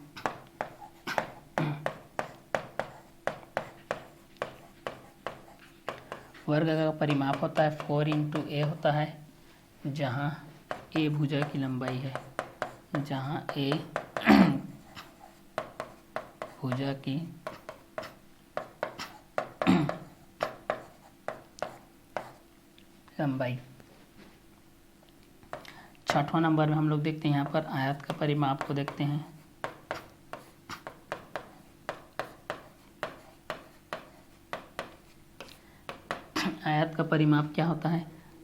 वर्ग का परिमाप होता है 4 इंटू ए होता है। जहाँ ए भुजा की लंबाई है, जहाँ ए भुजा की लंबाई। छठवां नंबर में हम लोग देखते हैं, यहाँ पर आयत का परिमाप को देखते हैं। आयत का परिमाप क्या होता है?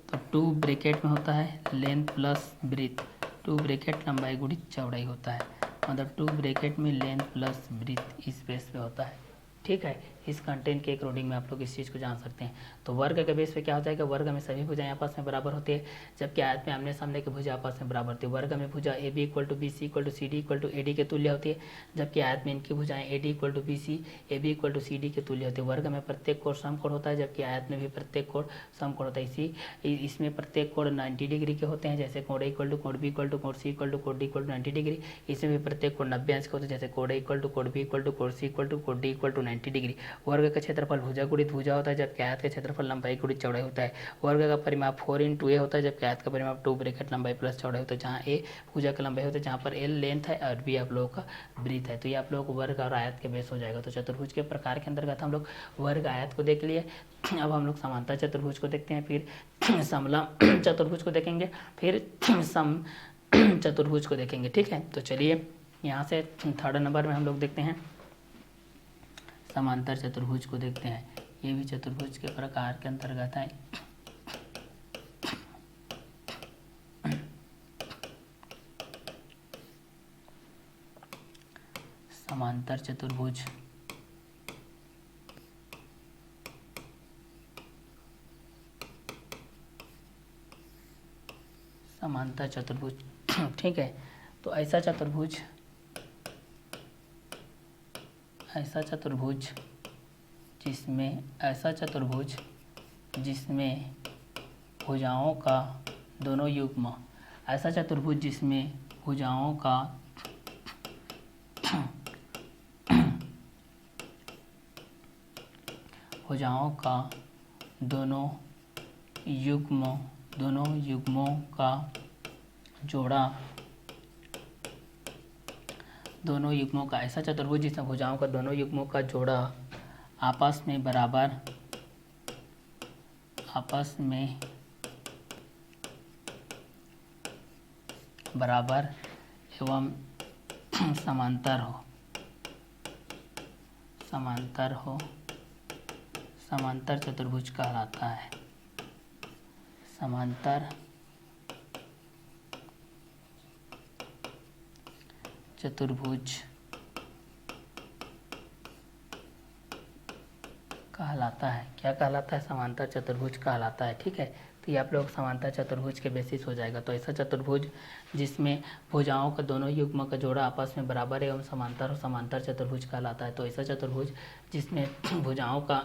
तो 2 ब्रैकेट में होता है लेंथ प्लस ब्रीथ। 2 ब्रैकेट लंबाई गुणित चौड़ाई होता है। मतलब 2 ब्रैकेट में लेंथ प्लस ब्रीथ इस बेस पे होता है। ठीक है, इस कंटेंट के अकॉर्डिंग में आप लोग इस चीज़ को जान सकते हैं। तो वर्ग के बेस पे क्या हो जाएगा? वर्ग में सभी भुजाएं आपस में बराबर होती है। जबकि आयत में आमने सामने की भुजा आपस में बराबर होती है। वर्ग में भुजा A B equal to B C equal to C D equal to A D के तुल्य होती है। जबकि आयत में इनकी भुजाएं A D equal to B C, A B equal to C D के तुल्य होती है। वर्ग में प्रत्येक कोण समकोण होता है। जबकि आयत में भी प्रत्येक कोण समकोण होता है। इसमें प्रत्येक कोण 90 डिग्री के होते हैं। जैसे कोण ए इक्वल टू कोण बी इक्वल टू कोण सी इक्वल टू कोण डी इक्वल टू 90 डिग्री। इसमें भी प्रत्येक कोण 90 अंश के होते हैं। जैसे कोण ए इक्वल टू कोण बी इक्वल टू कोण सी इक्वल टू कोण डी इक्वल टू 90 डिग्री। वर्ग का क्षेत्रफल भुजा गुणित भुजा होता है, जबकि आयत का क्षेत्रफल लंबाई गुणित चौड़ाई होता है। वर्ग का परिमाप 4 × A होता है, जबकि आयत का परिमाप 2 ब्रैकेट लंबाई प्लस चौड़ाई होता है, जहाँ A भुजा का लंबाई होता है, जहाँ पर L लेंथ है और B आप लोगों का ब्रीथ है। तो ये आप लोगों को वर्ग और आयत के बेस हो जाएगा। तो चतुर्भुज के प्रकार के अंतर्गत हम लोग वर्ग आयत को देख लिए। अब हम लोग समांतर चतुर्भुज को देखते हैं, फिर समलंब चतुर्भुज को देखेंगे, फिर सम चतुर्भुज को देखेंगे। ठीक है, तो चलिए यहाँ से 3rd नंबर में हम लोग देखते हैं समांतर चतुर्भुज को देखते हैं। ये भी चतुर्भुज के प्रकार के अंतर्गत है। समांतर चतुर्भुज समांतर चतुर्भुज ठीक है, तो ऐसा चतुर्भुज जिसमें भुजाओं का दोनों युग्म ऐसा चतुर्भुज जिसमें भुजाओं का दोनों युग्मों का जोड़ा ऐसा चतुर्भुज जिसमें भुजाओं का दोनों युग्मों का जोड़ा आपस में बराबर एवं समांतर हो समांतर चतुर्भुज कहलाता है। समांतर चतुर्भुज कहलाता है। क्या कहलाता है? समांतर चतुर्भुज कहलाता है। ठीक है, तो ये आप लोग समांतर चतुर्भुज के बेसिस हो जाएगा। तो ऐसा चतुर्भुज जिसमें भुजाओं का दोनों युग्म का जोड़ा आपस में बराबर एवं समांतर हो समांतर चतुर्भुज कहलाता है। तो ऐसा चतुर्भुज जिसमें भुजाओं का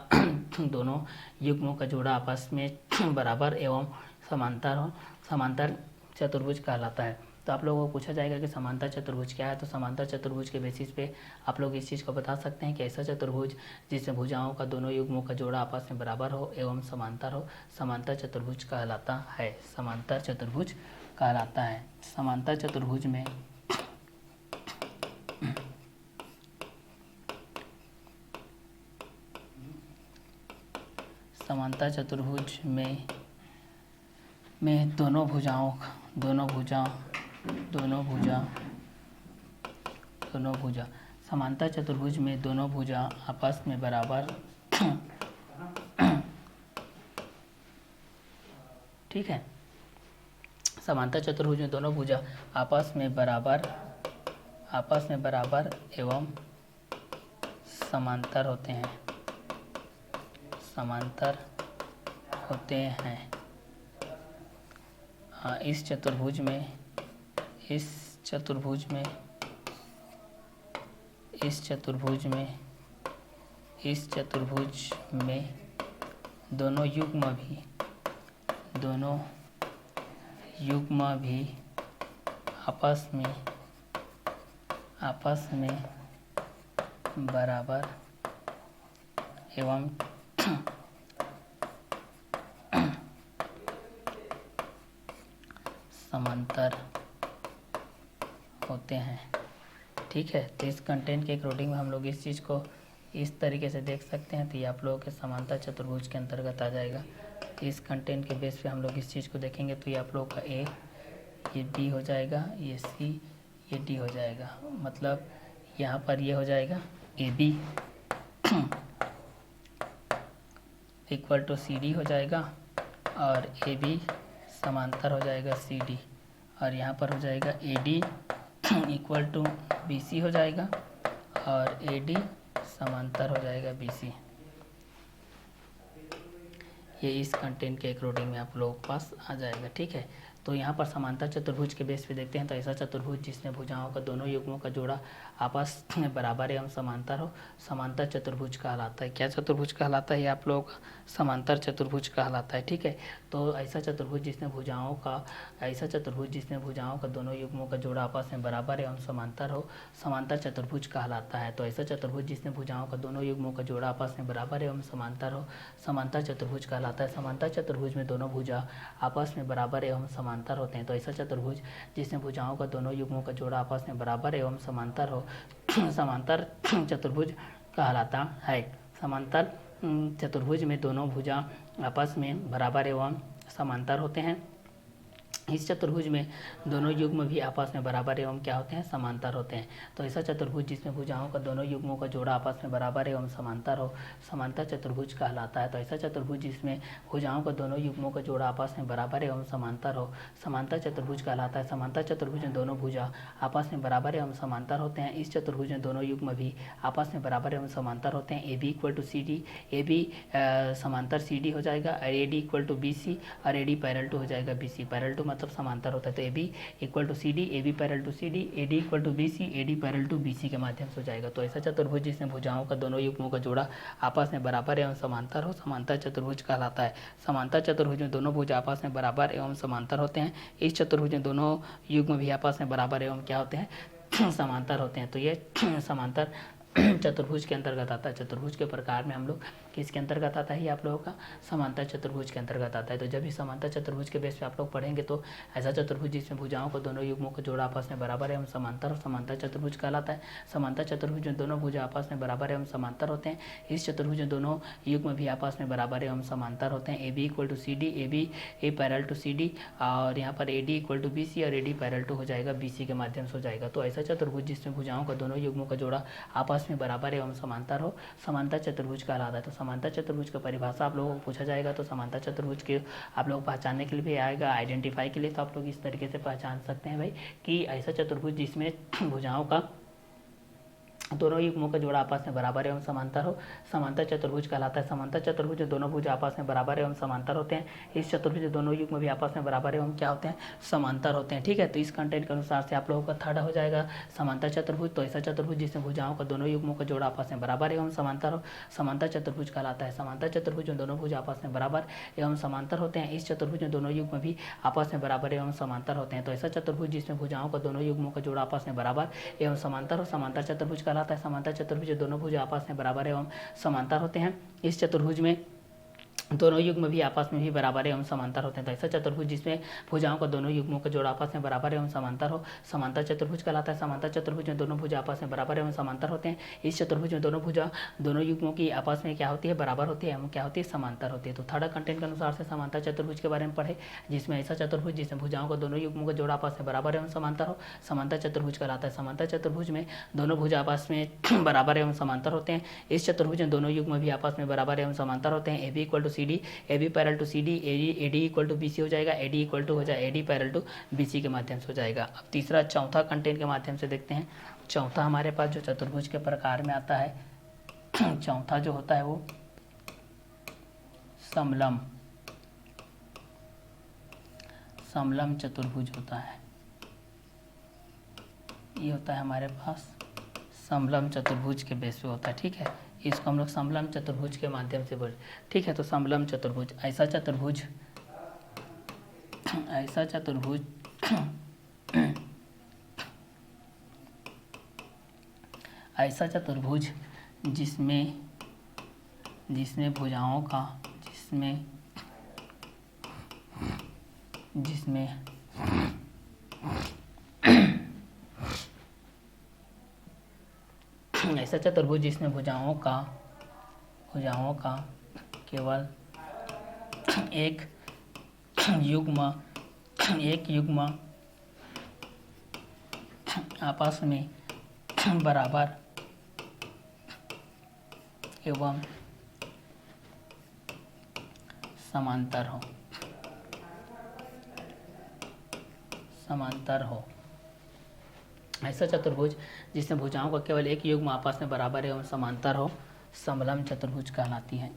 दोनों युग्मों का जोड़ा आपस में बराबर एवं समांतर हो समांतर चतुर्भुज कहलाता है। तो आप लोगों को पूछा जाएगा कि समांतर चतुर्भुज क्या है, तो समांतर चतुर्भुज के बेसिस पे आप लोग इस चीज़ को बता सकते हैं कि ऐसा चतुर्भुज जिसमें भुजाओं का दोनों युग्मों का जोड़ा आपस में बराबर हो एवं समांतर हो समांतर चतुर्भुज कहलाता है। समांतर चतुर्भुज कहलाता है। समांतर चतुर्भुज में दोनों भुजा समांतर चतुर्भुज में दोनों भुजा आपस में बराबर ठीक है, समांतर चतुर्भुज में दोनों भुजा आपस में बराबर एवं समांतर होते हैं। इस चतुर्भुज में दोनों युग्म भी आपस में बराबर एवं समांतर होते हैं। ठीक है, तो इस कंटेंट के अकॉर्डिंग में हम लोग इस चीज़ को इस तरीके से देख सकते हैं। तो ये आप लोगों के समांतर चतुर्भुज के अंतर्गत आ जाएगा। तो इस कंटेंट के बेस पे हम लोग इस चीज़ को देखेंगे। तो ये आप लोगों का ए, ये बी हो जाएगा, ये सी, ये डी हो जाएगा। मतलब यहाँ पर ये हो जाएगा A B equal to C D हो जाएगा और ए बी समांतर हो जाएगा सी डी, और यहाँ पर हो जाएगा A D equal to B C हो जाएगा और ए डी समांतर हो जाएगा बी सी। ये इस कंटेंट के अकॉर्डिंग में आप लोगों के पास आ जाएगा। ठीक है, तो यहाँ पर समांतर चतुर्भुज के बेस पे देखते हैं तो ऐसा चतुर्भुज जिसमें भुजाओं का दोनों युग्मों का जोड़ा आपस में बराबर एवं समांतर हो, समांतर चतुर्भुज कहलाता है। क्या चतुर्भुज कहलाता है? ये आप लोग समांतर चतुर्भुज कहलाता है। ठीक है, तो ऐसा चतुर्भुज जिसमें भुजाओं का दोनों युग्मों का जोड़ा आपस में बराबर एवं समांतर हो, समांतर चतुर्भुज कहलाता है। तो ऐसा चतुर्भुज जिसमें भुजाओं का दोनों युग्मों का जोड़ा आपस में बराबर एवं समांतर हो, समांतर चतुर्भुज कहलाता है। समांतर चतुर्भुज में दोनों भुजा आपस में बराबर एवं समांतर होते हैं। तो ऐसा चतुर्भुज जिसमें भुजाओं का दोनों युग्मों का जोड़ा आपस में बराबर एवं समांतर हो, समांतर चतुर्भुज कहलाता है। समांतर चतुर्भुज में दोनों भुजा आपस में बराबर एवं समांतर होते हैं। इस चतुर्भुज में दोनों युग्म भी आपस में बराबर एवं क्या होते हैं? समांतर होते हैं। तो ऐसा चतुर्भुज जिसमें भुजाओं का दोनों युग्मों का जोड़ा आपस में बराबर एवं समांतर हो, समांतर चतुर्भुज कहलाता है। तो ऐसा चतुर्भुज जिसमें भुजाओं का दोनों युग्मों का जोड़ा आपस में बराबर एवं समांतर हो, समांतर चतुर्भुज कहलाता है। समांतर चतुर्भुज में दोनों भुजा आपस में बराबर एवं समांतर होते हैं। इस चतुर्भुज में दोनों युग्म भी आपस में बराबर एवं समांतर होते हैं। A B equal to C D, A B समांतर सी डी हो जाएगा, A D equal to B C और ए डी पैरेलल टू हो जाएगा बी सी। पैरेलल टू मतलब समांतर होता है। तो A B equal to C D, A B parallel to C D, A D equal to B C, A D parallel to B C के माध्यम से हो जाएगा। तो ऐसा चतुर्भुज जिसमें भुजाओं का दोनों युग्मों का जोड़ा आपस में बराबर एवं समांतर हो, समांतर चतुर्भुज कहलाता है। समांतर चतुर्भुज में दोनों भुजा आपस में बराबर एवं समांतर होते हैं। इस चतुर्भुज में दोनों युग्म भी आपस में बराबर एवं क्या होते हैं? समांतर होते हैं। तो ये समांतर चतुर्भुज के अंतर्गत आता है। चतुर्भुज के प्रकार में हम लोग किसके अंतर्गत आता है? ये आप लोगों का समांतर चतुर्भुज के अंतर्गत आता है। तो जब भी समांतर चतुर्भुज के बेस पे आप लोग पढ़ेंगे तो ऐसा चतुर्भुज जिसमें भुजाओं को दोनों युग्मों का जोड़ा आपस में बराबर एवं समांतर, समांतर चतुर्भुज कहलाता है। समांतर चतुर्भुज में दोनों भुजा आपस में बराबर एवं समांतर होते हैं। इस चतुर्भुज में दोनों युग्म भी आपस में बराबर एवं समांतर होते हैं। A B equal to C D, A B A parallel to C D और यहाँ पर A D equal to B C और ए डी पैरेलल टू हो जाएगा बी सी के माध्यम से हो जाएगा। तो ऐसा चतुर्भुज जिसमें भुजाओं का दोनों युग्मों का जोड़ा आपस में बराबर एवं समांतर हो, समांतर चतुर्भुज कहलाता है। तो समांतर चतुर्भुज का परिभाषा आप लोगों को पूछा जाएगा तो समांतर चतुर्भुज के आप लोग पहचानने के लिए भी आएगा, आइडेंटिफाई के लिए। तो आप लोग इस तरीके से पहचान सकते हैं भाई कि ऐसा चतुर्भुज जिसमें भुजाओं का दोनों युग्मों का जोड़ा आपस में बराबर एवं समांतर हो, समांतर चतुर्भुज कहलाता है। समांतर चतुर्भुज में दोनों भुज आपस में बराबर एवं समांतर होते हैं। इस चतुर्भुज में दोनों युग्म भी आपस में बराबर एवं क्या होते हैं? समांतर होते हैं। ठीक है, तो इस कंटेंट के अनुसार से आप लोगों का थर्ड हो जाएगा समांतर चतुर्भुज। तो ऐसा चतुर्भुज जिसमें भुजाओं का दोनों युग्मों का जोड़ा आपस में बराबर एवं समांतर हो, समांतर चतुर्भुज कहलाता है। समांतर चतुर्भुज में दोनों भुज आपस में बराबर एवं समांतर होते हैं। इस चतुर्भुज में दोनों युग्म भी आपस में बराबर एवं समांतर होते हैं। तो ऐसा चतुर्भुज जिसमें भुजाओं का दोनों युग्मों का जोड़ा आपस में बराबर एवं समांतर हो, समांतर चतुर्भुज कहलाता है। समांतर चतुर्भुज दोनों भुज आपस में बराबर एवं समांतर होते हैं। इस चतुर्भुज में दोनों युग्म भी आपस में भी बराबर एवं समांतर होते हैं। तो ऐसा चतुर्भुज जिसमें भुजाओं का दोनों युग्मों का जोड़ा आपस में बराबर एवं समांतर हो, समांतर चतुर्भुज कहलाता है। समांतर चतुर्भुज में दोनों भुजा आपस में बराबर एवं समांतर होते हैं। इस चतुर्भुज में दोनों भुजा दोनों युग्मों की आपस में क्या होती है? बराबर होती है एवं क्या होती है? समांतर होती है। तो थर्ड कंटेंट के अनुसार से समांतर चतुर्भुज के बारे में पढ़े, जिसमें ऐसा चतुर्भुज जिसमें भुजाओं का दोनों युग्मों का जोड़ा आपस में बराबर एवं समांतर हो, समांतर चतुर्भुज कहलाता है। समांतर चतुर्भुज में दोनों भुजा आपस में बराबर एवं समांतर होते हैं। इस चतुर्भुज में दोनों युग्म भी आपस में बराबर एवं समांतर होते हैं। A B equal to C D, A B parallel to C D, A D equal to B C हो जाएगा, ए डी इक्वल टू हो जाएगा A D parallel to B C के माध्यम से हो जाएगा। अब तीसरा चौथा कंटेंट के माध्यम से देखते हैं। चौथा हमारे पास जो चतुर्भुज के प्रकार में आता है, चौथा जो होता है वो समलम, समलम चतुर्भुज होता है। ये होता है हमारे पास समलम चतुर्भुज के बेस पे होता है। ठीक है, इसको हम लोग समलम चतुर्भुज के माध्यम से बोल। ठीक है, तो समलम चतुर्भुज ऐसा चतुर्भुज ऐसा चतुर्भुज ऐसा चतुर्भुज जिसमें भुजाओं का जिसमें ऐसा चतुर्भुज जिसमें भुजाओं का केवल एक युग्म आपस में बराबर एवं समांतर हो। ऐसा चतुर्भुज जिसमें भुजाओं का केवल एक युग्म आपस में बराबर एवं समांतर हो, समलम चतुर्भुज कहलाती है।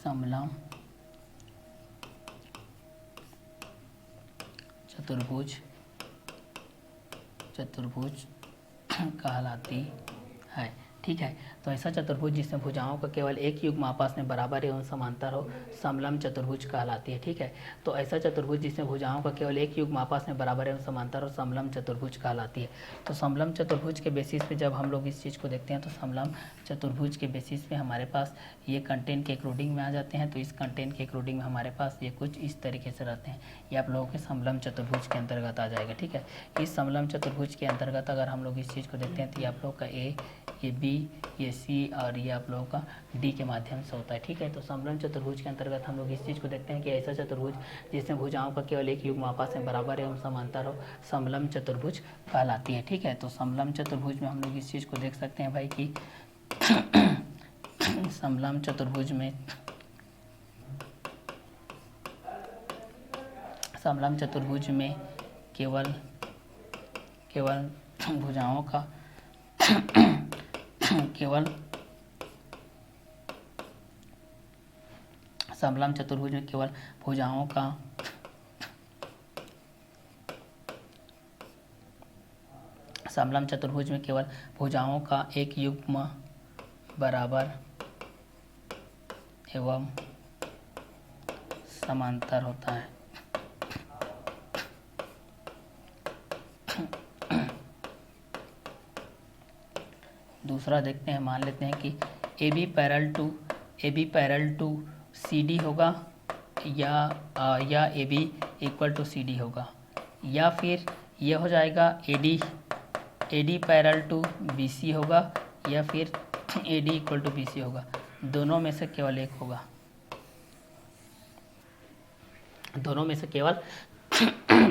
समलम चतुर्भुज कहलाती है। ठीक है, तो ऐसा चतुर्भुज जिसमें भुजाओं का केवल एक युग्म आपस में बराबर एवं समांतर हो समलम चतुर्भुज कहलाती है। ठीक है, तो ऐसा चतुर्भुज जिसमें भुजाओं का केवल एक युग्म आपस में बराबर एवं समांतर हो समलम चतुर्भुज कहलाती है। तो समलम चतुर्भुज के बेसिस पे जब हम लोग इस चीज़ को देखते हैं तो समलम चतुर्भुज के बेसिस पे हमारे पास ये कंटेंट के अकॉर्डिंग में आ जाते हैं। तो इस कंटेंट के अकॉर्डिंग में हमारे पास ये कुछ इस तरीके से रहते हैं। ये आप लोगों के समलम चतुर्भुज के अंतर्गत आ जाएगा। ठीक है, इस समलम चतुर्भुज के अंतर्गत अगर हम लोग इस चीज़ को देखते हैं तो ये आप लोग का ए, ये बी, ये सी और ये आप लोगों का डी के माध्यम से होता है। ठीक है, तो समलम चतुर्भुज के अंतर्गत हम लोग इस चीज़ को देखते हैं कि ऐसा चतुर्भुज जिसमें भुजाओं का केवल एक युग्म आपस में बराबर एवं समांतर हो समलम चतुर्भुज कहलाती है। ठीक है, तो समलम चतुर्भुज में हम लोग इस चीज़ को देख सकते हैं भाई कि समलम चतुर्भुज में केवल भुजाओं का समलम चतुर्भुज में केवल भुजाओं का समलम चतुर्भुज में केवल भुजाओं का एक युग्म बराबर एवं समांतर होता है। दूसरा देखते हैं, मान लेते हैं कि A B parallel to C D होगा या A B equal to C D होगा, या फिर यह हो जाएगा A D parallel to B C होगा, या फिर A D equal to B C होगा। दोनों में से केवल एक होगा, दोनों में से केवल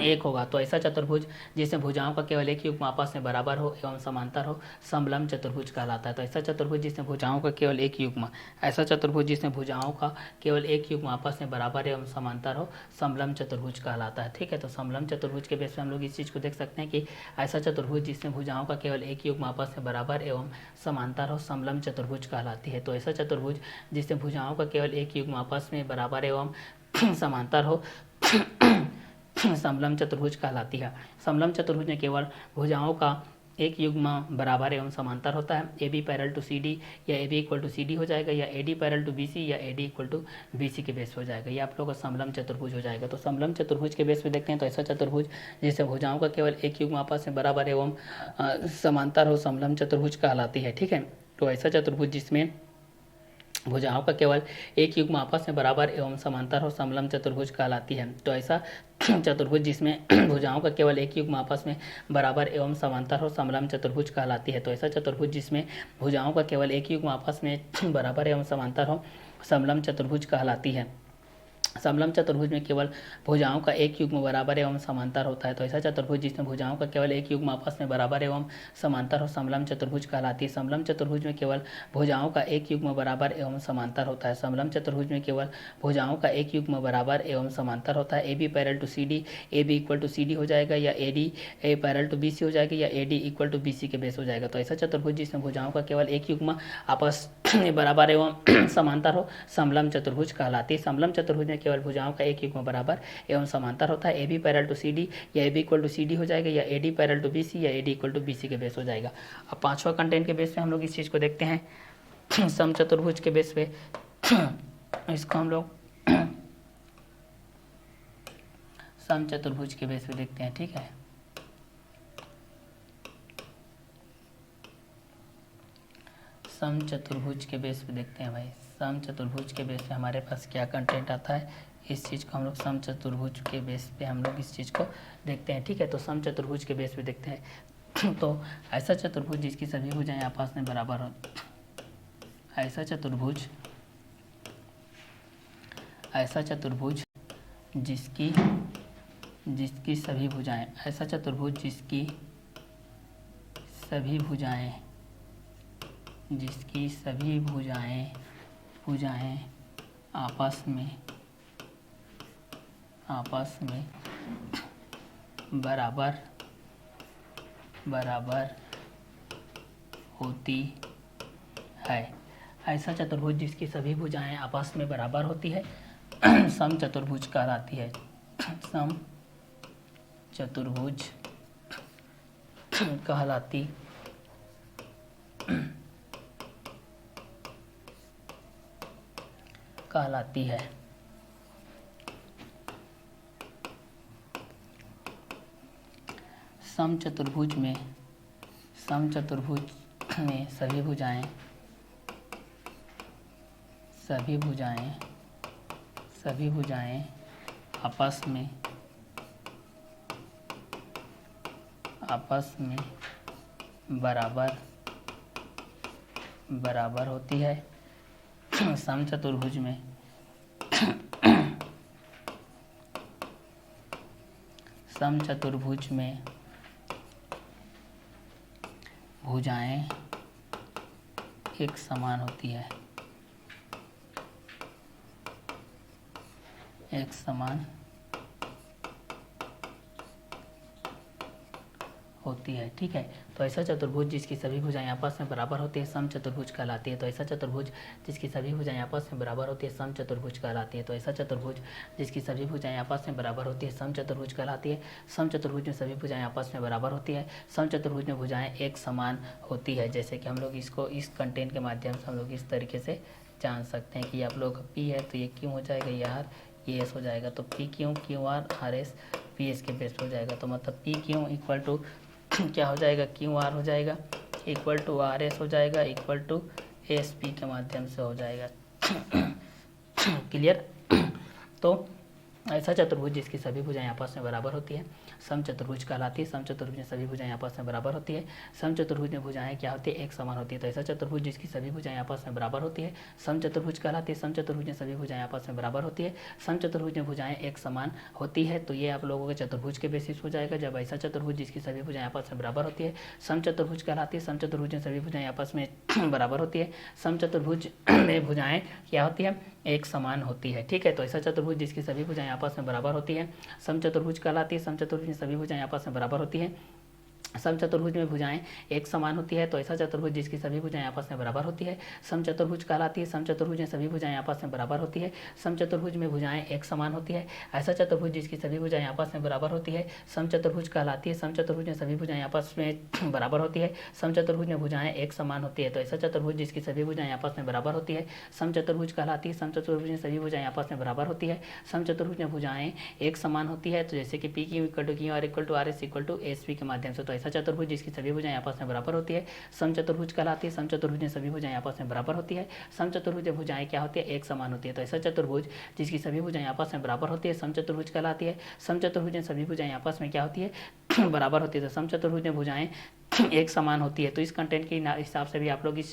एक होगा। तो ऐसा चतुर्भुज जिसमें भुजाओं का केवल एक युग्म आपस में बराबर हो एवं समांतर हो समलम चतुर्भुज कहलाता है। तो ऐसा चतुर्भुज जिसमें भुजाओं का केवल एक युग्म ऐसा चतुर्भुज जिसमें भुजाओं का केवल एक युग्म आपस में बराबर एवं समांतर हो समलम चतुर्भुज कहलाता है। ठीक है, तो समलम चतुर्भुज के बेस पर हम लोग इस चीज़ को देख सकते हैं कि ऐसा चतुर्भुज जिसमें भुजाओं का केवल एक युग्म आपस में बराबर एवं समांतर हो समलम चतुर्भुज कहलाती है। तो ऐसा चतुर्भुज जिसमें भुजाओं का केवल एक युग्म आपस में बराबर एवं समांतर हो समलम चतुर्भुज कहलाती है। समलम चतुर्भुज में केवल भुजाओं का एक युग्म बराबर एवं समांतर होता है। A B parallel to C D या A B equal to C D हो जाएगा, या A D parallel to B C या A D equal to B C के बेस हो जाएगा। ये आप लोगों का समलम चतुर्भुज हो जाएगा। तो समलम चतुर्भुज के बेस पे देखते हैं तो ऐसा चतुर्भुज जिससे भुजाओं का केवल एक युग्म आपस में बराबर एवं समांतर हो समलम चतुर्भुज कहलाती है। ठीक है, तो ऐसा चतुर्भुज जिसमें भुजाओं का केवल एक युग्म आपस में बराबर एवं समांतर हो समलम चतुर्भुज कहलाती है। तो ऐसा चतुर्भुज जिसमें भुजाओं का केवल एक युग्म आपस में बराबर एवं समांतर हो समलम चतुर्भुज कहलाती है। तो ऐसा चतुर्भुज जिसमें भुजाओं का केवल एक युग्म आपस में बराबर एवं समांतर हो समलम चतुर्भुज कहलाती है। समलम चतुर्भुज में केवल भुजाओं का एक युग्म बराबर एवं समांतर होता है। तो ऐसा चतुर्भुज जिसमें भुजाओं का केवल एक युग्म आपस में बराबर एवं समांतर हो समलम चतुर्भुज कहलाती है। समलम चतुर्भुज में केवल भुजाओं का एक युग्म बराबर एवं समांतर होता है। समलम चतुर्भुज में केवल भुजाओं का एक युग्म बराबर एवं समांतर होता है। A B parallel to C D A B equal to C D हो जाएगा, या A D parallel to B C हो जाएगा, या A D equal to B C के बेस हो जाएगा। तो ऐसा चतुर्भुज जिसमें भुजाओं का केवल एक युग्म आपस में बराबर एवं समांतर हो समलम चतुर्भुज कहलाती है। समलम चतुर्भुज में केवल भुजाओं का एक युग्म बराबर एवं समांतर होता है। A B parallel to C D या A B equal to C D हो जाएगा, या A D parallel to B C या A D equal to B C के बेस हो जाएगा। अब पांचवा कंटेंट के बेस पे हम लोग इस चीज़ को देखते हैं सम चतुर्भुज के बेस पे। इसको हम लोग सम चतुर्भुज के बेस पे देखते हैं। ठीक है, सम चतुर्भुज के बेस पे देखते हैं भाई। सम चतुर्भुज के बेस पे हमारे पास क्या कंटेंट आता है, इस चीज़ को हम लोग सम चतुर्भुज के बेस पे हम लोग इस चीज़ को देखते हैं। ठीक है, तो सम चतुर्भुज के बेस पे देखते हैं तो ऐसा चतुर्भुज जिसकी सभी भुजाएं आपस में बराबर हो, ऐसा चतुर्भुज जिसकी सभी भुजाएं, ऐसा चतुर्भुज जिसकी सभी भुजाएं आपस में बराबर होती है। ऐसा चतुर्भुज जिसकी सभी भुजाएं आपस में बराबर होती है सम चतुर्भुज कहलाती है। सम चतुर्भुज कहलाती है। सम चतुर्भुज में सभी भुजाएं आपस में बराबर होती है। सम चतुर्भुज में भुजाएं एक समान होती है। ठीक है। तो ऐसा चतुर्भुज जिसकी सभी भुजाएं आपस में बराबर होती है सम चतुर्भुज कहलाती है। तो ऐसा चतुर्भुज जिसकी सभी भुजाएं आपस में बराबर होती है सम चतुर्भुज कहलाती है। तो ऐसा चतुर्भुज जिसकी सभी भुजाएं आपस में बराबर होती है सम चतुर्भुज कहलाती है। सम चतुर्भुज में सभी भुजाएं आपस में बराबर होती है। सम चतुर्भुज में भुजाएं एक समान होती है। जैसे कि हम लोग इसको इस कंटेंट के माध्यम से हम लोग इस तरीके से जान सकते हैं कि आप लोग पी है तो ये क्यों हो जाएगा, ये आर ये एस हो जाएगा। तो पी क्यों Q R S P S के बेस हो जाएगा। तो मतलब पी क्यों इक्वल टू क्या हो जाएगा, क्यू आर हो जाएगा इक्वल टू आर एस हो जाएगा इक्वल टू एस पी के माध्यम से हो जाएगा। क्लियर। तो ऐसा चतुर्भुज जिसकी सभी भुजाएं आपस में बराबर होती है सम चतुर्भुज कहलाती है। सम चतुर्भुज में सभी भुजाएं आपस में बराबर होती है। सम चतुर्भुज में भुजाएं क्या होती है, एक समान होती है। तो ऐसा चतुर्भुज जिसकी सभी भुजाएं आपस में बराबर होती है सम चतुर्भुज कहलाती है। सम चतुर्भुज में सभी भुजाएं आपस में बराबर होती है। सम चतुर्भुज में भुजाएं एक समान होती है। तो ये आप लोगों के चतुर्भुज के बेसिस हो जाएगा जब ऐसा चतुर्भुज जिसकी सभी भुजाएं आपस में बराबर होती है सम चतुर्भुज कहलाती है। सम चतुर्भुज में सभी भुजाएं आपस में बराबर होती है। सम चतुर्भुज में भुजाएं क्या होती है, एक समान होती है। ठीक है। तो ऐसा चतुर्भुज जिसकी सभी भुजाएं आपस में बराबर होती है सम चतुर्भुज कहलाती है। सम चतुर्भुज में सभी भुजाएं आपस में बराबर होती है। सम चतुर्भुज में भुजाएं एक समान होती है। तो ऐसा चतुर्भुज जिसकी सभी भुजाएं आपस में बराबर होती है सम चतुर्भुज कहलाती है। सम चतुर्भुज में सभी भुजाएं आपस में बराबर होती है। सम चतुर्भुज में भुजाएं एक समान होती है। ऐसा चतुर्भुज जिसकी सभी भुजाएं आपस में बराबर होती है सम चतुर्भुज कहलाती है। सम चतुर्भुज में सभी भुजाएं आपस में बराबर होती है। सम चतुर्भुज में भुजाएं एक समान होती है। तो ऐसा चतुर्भुज जिसकी सभी भुजाएं आपस में बराबर होती है सम चतुर्भुज कहलाती है। सम चतुर्भुज में सभी भुजाएं आपस में बराबर होती है। सम चतुर्भुज में भुजाएं एक समान होती है। तो जैसे कि P Q equal to Q R equal to R S equal to S P के माध्यम से। तो ऐसा चतुर्भुज जिसकी सभी भुजाएं आपस में बराबर होती है सम चतुर्भुज कहलाती है। सम चतुर्भुज में सभी भुजाएं आपस में बराबर होती है। सम चतुर्भुज में भुजाएं क्या होती है, एक समान होती है। तो ऐसा चतुर्भुज जिसकी सभी भुजाएं आपस में बराबर होती है सम चतुर्भुज कहलाती है। सम चतुर्भुज में सभी भुजाएं आपस में क्या होती है बराबर होती है। तो सम चतुर्भुज में भुजाएं एक समान होती है। तो इस कंटेंट के हिसाब से भी आप लोग इस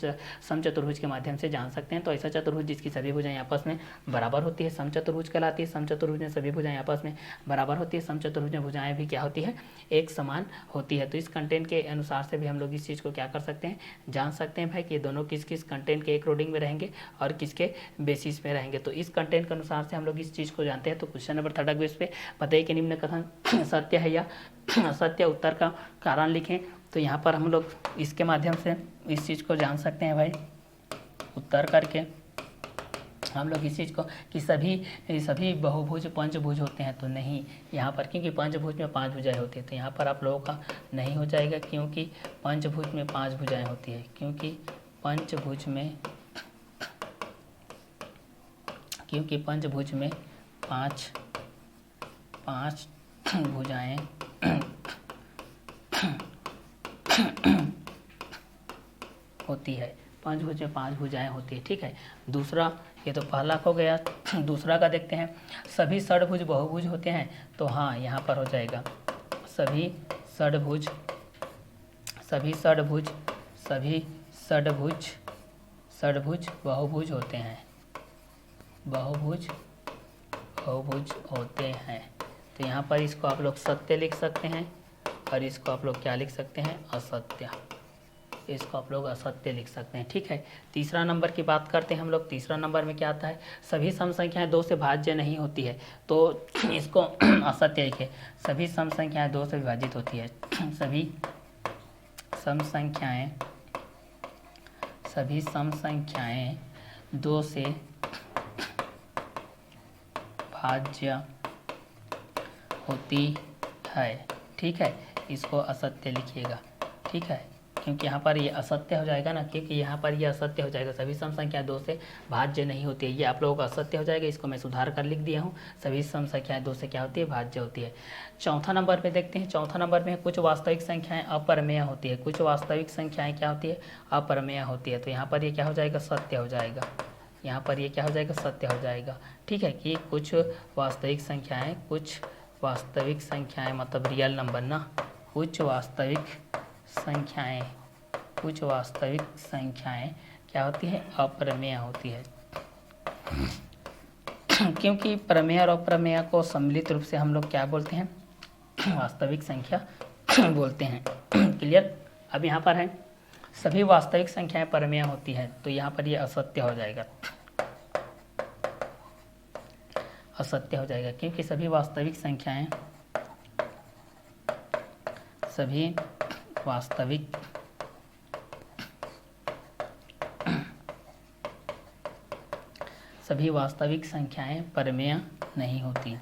सम चतुर्भुज के माध्यम से जान सकते हैं। तो ऐसा चतुर्भुज जिसकी सभी भुजाएं आपस में बराबर होती है सम चतुर्भुज कहलाती है। सम चतुर्भुज में सभी भुजाएं आपस में बराबर होती है। सम चतुर्भुज में भुजाएं भी क्या होती है, एक समान होती है। तो इस कंटेंट के अनुसार से भी हम लोग इस चीज़ को क्या कर सकते हैं, जान सकते हैं भाई कि ये दोनों किस किस कंटेंट के अकॉर्डिंग में रहेंगे और किसके बेसिस पे रहेंगे। तो इस कंटेंट के अनुसार से हम लोग इस चीज़ को जानते हैं। तो क्वेश्चन नंबर 3 बेस पे बताइए कि निम्न कथन सत्य है या असत्य, उत्तर का कारण लिखें। तो यहाँ पर हम लोग इसके माध्यम से इस चीज़ को जान सकते हैं भाई, उत्तर करके हम लोग इस चीज़ को कि सभी बहुभुज पंचभुज होते हैं। तो नहीं, यहाँ पर क्योंकि पंचभुज में 5 भुजाएं होती है तो यहाँ पर आप लोगों का नहीं हो जाएगा, क्योंकि पंचभुज में 5 भुजाएं होती है। क्योंकि पंचभुज में 5 भुजाएं होती है। पंचभुज में 5 भुजाएं होती है। ठीक है। दूसरा, ये तो पहला हो गया। दूसरा का देखते हैं, सभी षडभुज बहुभुज होते हैं। तो हाँ, यहाँ पर हो जाएगा सभी षडभुज बहुभुज होते हैं। बहुभुज होते हैं। तो यहाँ पर इसको आप लोग सत्य लिख सकते हैं और इसको आप लोग क्या लिख सकते हैं, असत्य। इसको आप लोग असत्य लिख सकते हैं। ठीक है। तीसरा नंबर की बात करते हैं हम लोग। तीसरा नंबर में क्या आता है, सभी सम संख्याएं 2 से भाज्य नहीं होती है। तो इसको असत्य लिखे। सभी सम संख्याएं 2 से विभाजित होती है। सभी सभी सम संख्याएं 2 से भाज्य होती है। ठीक है, इसको असत्य लिखिएगा। ठीक है, क्योंकि यहाँ पर ये असत्य हो जाएगा ना, क्योंकि यहाँ पर ये असत्य हो जाएगा, सभी सम संख्या 2 से भाज्य नहीं होती है, ये आप लोगों का असत्य हो जाएगा। इसको मैं सुधार कर लिख दिया हूँ, सभी सम संख्याएं 2 से क्या होती है, भाज्य होती है। चौथा नंबर पे देखते हैं, चौथा नंबर में कुछ वास्तविक संख्याएं अपरमेय होती है। कुछ वास्तविक संख्याएं क्या होती है, अपरमेय होती है। तो यहाँ पर ये क्या हो जाएगा, सत्य हो जाएगा। यहाँ पर ये क्या हो जाएगा, सत्य हो जाएगा। ठीक है, कि कुछ वास्तविक संख्याएं मतलब रियल नंबर ना, कुछ वास्तविक संख्याएं क्या होती है, अप्रमेय होती है। क्योंकि प्रमेय और अप्रमेय को सम्मिलित रूप से हम लोग क्या बोलते हैं, वास्तविक संख्या बोलते हैं। क्लियर। अब यहाँ पर है सभी वास्तविक संख्याएं परमेय होती है, तो यहाँ पर ये असत्य हो जाएगा, असत्य हो जाएगा। क्योंकि सभी वास्तविक संख्याएं परमेय नहीं होती।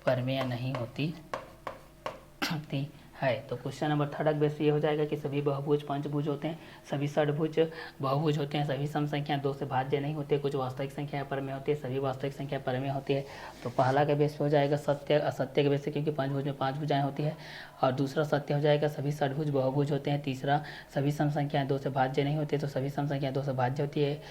परमेय नहीं होती है। तो क्वेश्चन नंबर 3 बेस ये हो जाएगा कि सभी बहुभुज पंचभुज होते हैं, सभी षडभुज बहुभुज होते हैं, सभी सम संख्या 2 से भाज्य नहीं होते, कुछ वास्तविक संख्या परमेय होती है, सभी वास्तविक संख्या परमेय होती है। तो पहला का बेस हो जाएगा सत्य असत्य के बेस से, क्योंकि पंचभुज में 5 भुजाएं होती है। और दूसरा सत्य हो जाएगा सभी षडभुज बहुभुज होते हैं। तीसरा सभी सम संख्या 2 से भाज्य नहीं होती, तो सभी सम संख्या 2 से भाज्य होती है,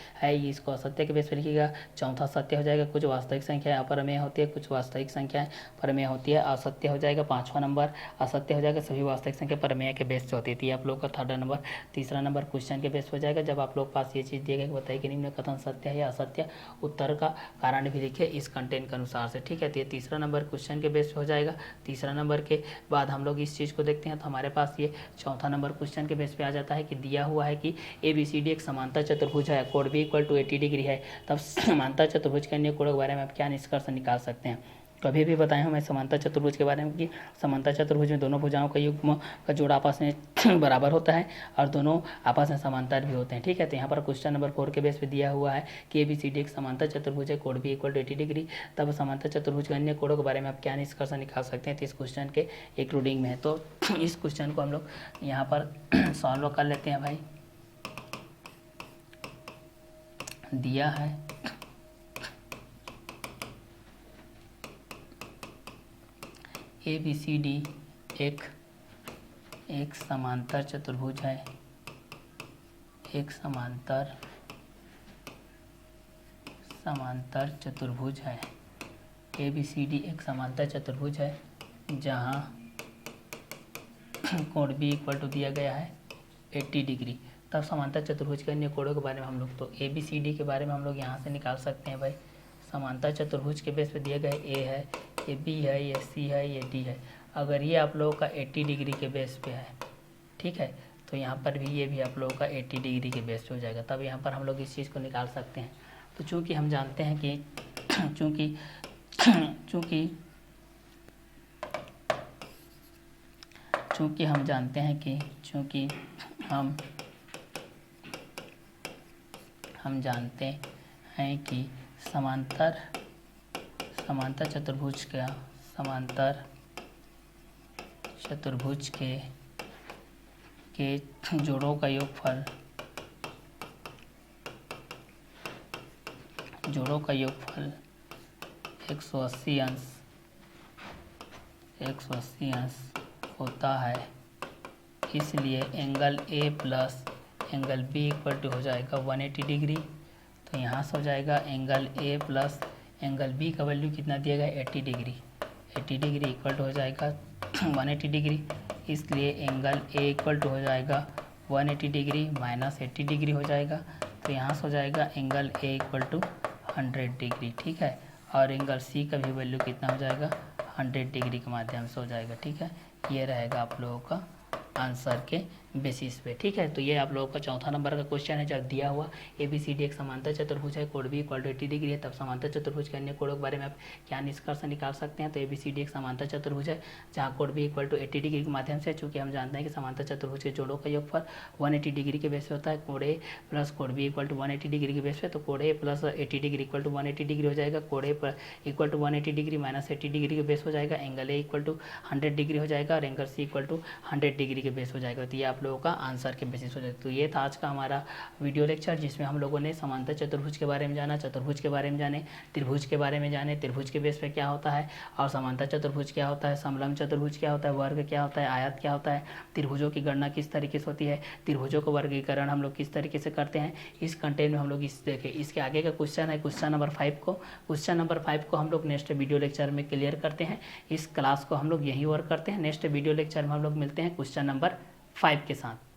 इसको असत्य के बेस पर लिखिएगा। चौथा सत्य हो जाएगा कुछ वास्तविक संख्याएं अपरमेय होती है, कुछ वास्तविक संख्याएं परमेय होती है, असत्य हो जाएगा। पांचवा नंबर असत्य हो जाएगा सभी वास्तविक संख्या परमेय के बेस से होती थी। आप लोग का 3rd नंबर। तीसरा नंबर क्वेश्चन के बेस हो जाएगा, जब आप लोग पास ये चीज़ दिए गए बताइए कि निम्न कथन सत्य है या असत्य, उत्तर का कारण भी लिखिए इस कंटेंट के अनुसार से। ठीक है, तो ये तीसरा नंबर क्वेश्चन के बेस हो जाएगा। तीसरा नंबर के बाद हम लोग इस चीज़ को देखते हैं, तो हमारे पास ये चौथा नंबर क्वेश्चन के बेस पे आ जाता है कि दिया हुआ है कि ABCD एक समांतर चतुर्भुज है, कोण भी इक्वल टू 80 डिग्री है, तब समांतर चतुर्भुज के अन्य कोणों के बारे में आप क्या निष्कर्ष निकाल सकते हैं। कभी भी बताया हूँ मैं समांतर चतुर्भुज के बारे में कि समांतर चतुर्भुज में दोनों भुजाओं का युग्म का जोड़ आपस में बराबर होता है और दोनों आपस में समांतर भी होते हैं। ठीक है, तो यहाँ पर क्वेश्चन नंबर 4 के बेस पे दिया हुआ है कि ABCD एक समांतर चतुर्भुज है, कोण भी इक्वल टू 80 डिग्री, तब समांतर चतुर्भुज के अन्य कोणों के बारे में आप क्या निष्कर्ष निकाल सकते हैं। तो इस क्वेश्चन के एक रूडिंग में है, तो इस क्वेश्चन को हम लोग यहाँ पर सॉल्व कर लेते हैं। भाई दिया है ABCD एक समांतर चतुर्भुज है, एक समांतर चतुर्भुज है। ABCD एक समांतर चतुर्भुज है जहाँ कोण भी इक्वल टू दिया गया है 80 डिग्री। तब समांतर चतुर्भुज के अन्य कोणों के बारे में हम लोग, तो ABCD के बारे में हम लोग यहाँ से निकाल सकते हैं। भाई समांतर चतुर्भुज के बेस पे दिए गए A है, ये B है, ये C है, ये D है। अगर ये आप लोगों का 80 डिग्री के बेस पे है, ठीक है, तो यहाँ पर भी ये भी आप लोगों का 80 डिग्री के बेस पे हो जाएगा। तब यहाँ पर हम लोग इस चीज़ को निकाल सकते हैं। तो चूँकि हम जानते हैं कि चूँकि हम जानते हैं कि हम जानते हैं कि समांतर चतुर्भुज के जोड़ों का योगफल 180 अंश होता है, इसलिए angle A plus angle B equal to हो जाएगा 180 डिग्री। तो यहाँ से हो जाएगा angle A plus angle B का वैल्यू कितना दिया गया 80 डिग्री। 80 डिग्री इक्वल टू हो जाएगा 180 डिग्री, इसलिए एंगल A इक्वल टू हो जाएगा 180 डिग्री माइनस 80 डिग्री हो जाएगा। तो यहाँ से हो जाएगा angle A equal to 100 degree. ठीक है, और एंगल C का भी वैल्यू कितना हो जाएगा 100 डिग्री के माध्यम से हो जाएगा। ठीक है, ये रहेगा आप लोगों का आंसर के बेसिस पे। ठीक है, तो ये आप लोगों का चौथा नंबर का क्वेश्चन है। जब दिया हुआ ABCD एक समांतर चतुर्भुज है, कोण भी इक्वल टू 80 डिग्री है, तब समांतर चतुर्भुज के अन्य कोणों के बारे में आप क्या निष्कर्ष निकाल सकते हैं। तो ABCD एक समांतर चतुर्भुज है जहाँ कोण भी इक्वल टू 80 डिग्री के माध्यम से, चूंकि हम जानते हैं कि समांतर चतुर्भुज के जोड़ों का योगफल 180 डिग्री के बेस पे होता है। कोण A प्लस कोण B इक्वल टू 180 डिग्री के बेस पे, तो कोण A plus 80 degree equal to 180 degree हो जाएगा। कोण A equal to 180 degree minus 80 degree के बेस हो जाएगा। Angle A equal to 100 degree हो जाएगा और angle C equal to 100 degree के बेस हो जाएगा। तो ये आप लोगों का आंसर के बेसिस हो जाए। तो ये था आज का हमारा वीडियो लेक्चर, जिसमें हम लोगों ने समांतर चतुर्भुज के बारे में जाना, चतुर्भुज के बारे में जाने, त्रिभुज के बारे में जाने, त्रिभुज के बेस पे क्या होता है और समांतर चतुर्भुज क्या होता है, समलंब चतुर्भुज क्या होता है, वर्ग क्या होता है, आयत क्या होता है, त्रिभुजों की गणना किस तरीके से होती है, त्रिभुजों का वर्गीकरण हम लोग किस तरीके से करते हैं। इस कंटेंट में हम लोग इस देखें, इसके आगे का क्वेश्चन है क्वेश्चन नंबर 5 को हम लोग नेक्स्ट वीडियो लेक्चर में क्लियर करते हैं। इस क्लास को हम लोग यहीं और करते हैं। नेक्स्ट वीडियो लेक्चर में हम लोग मिलते हैं क्वेश्चन नंबर 5 के साथ।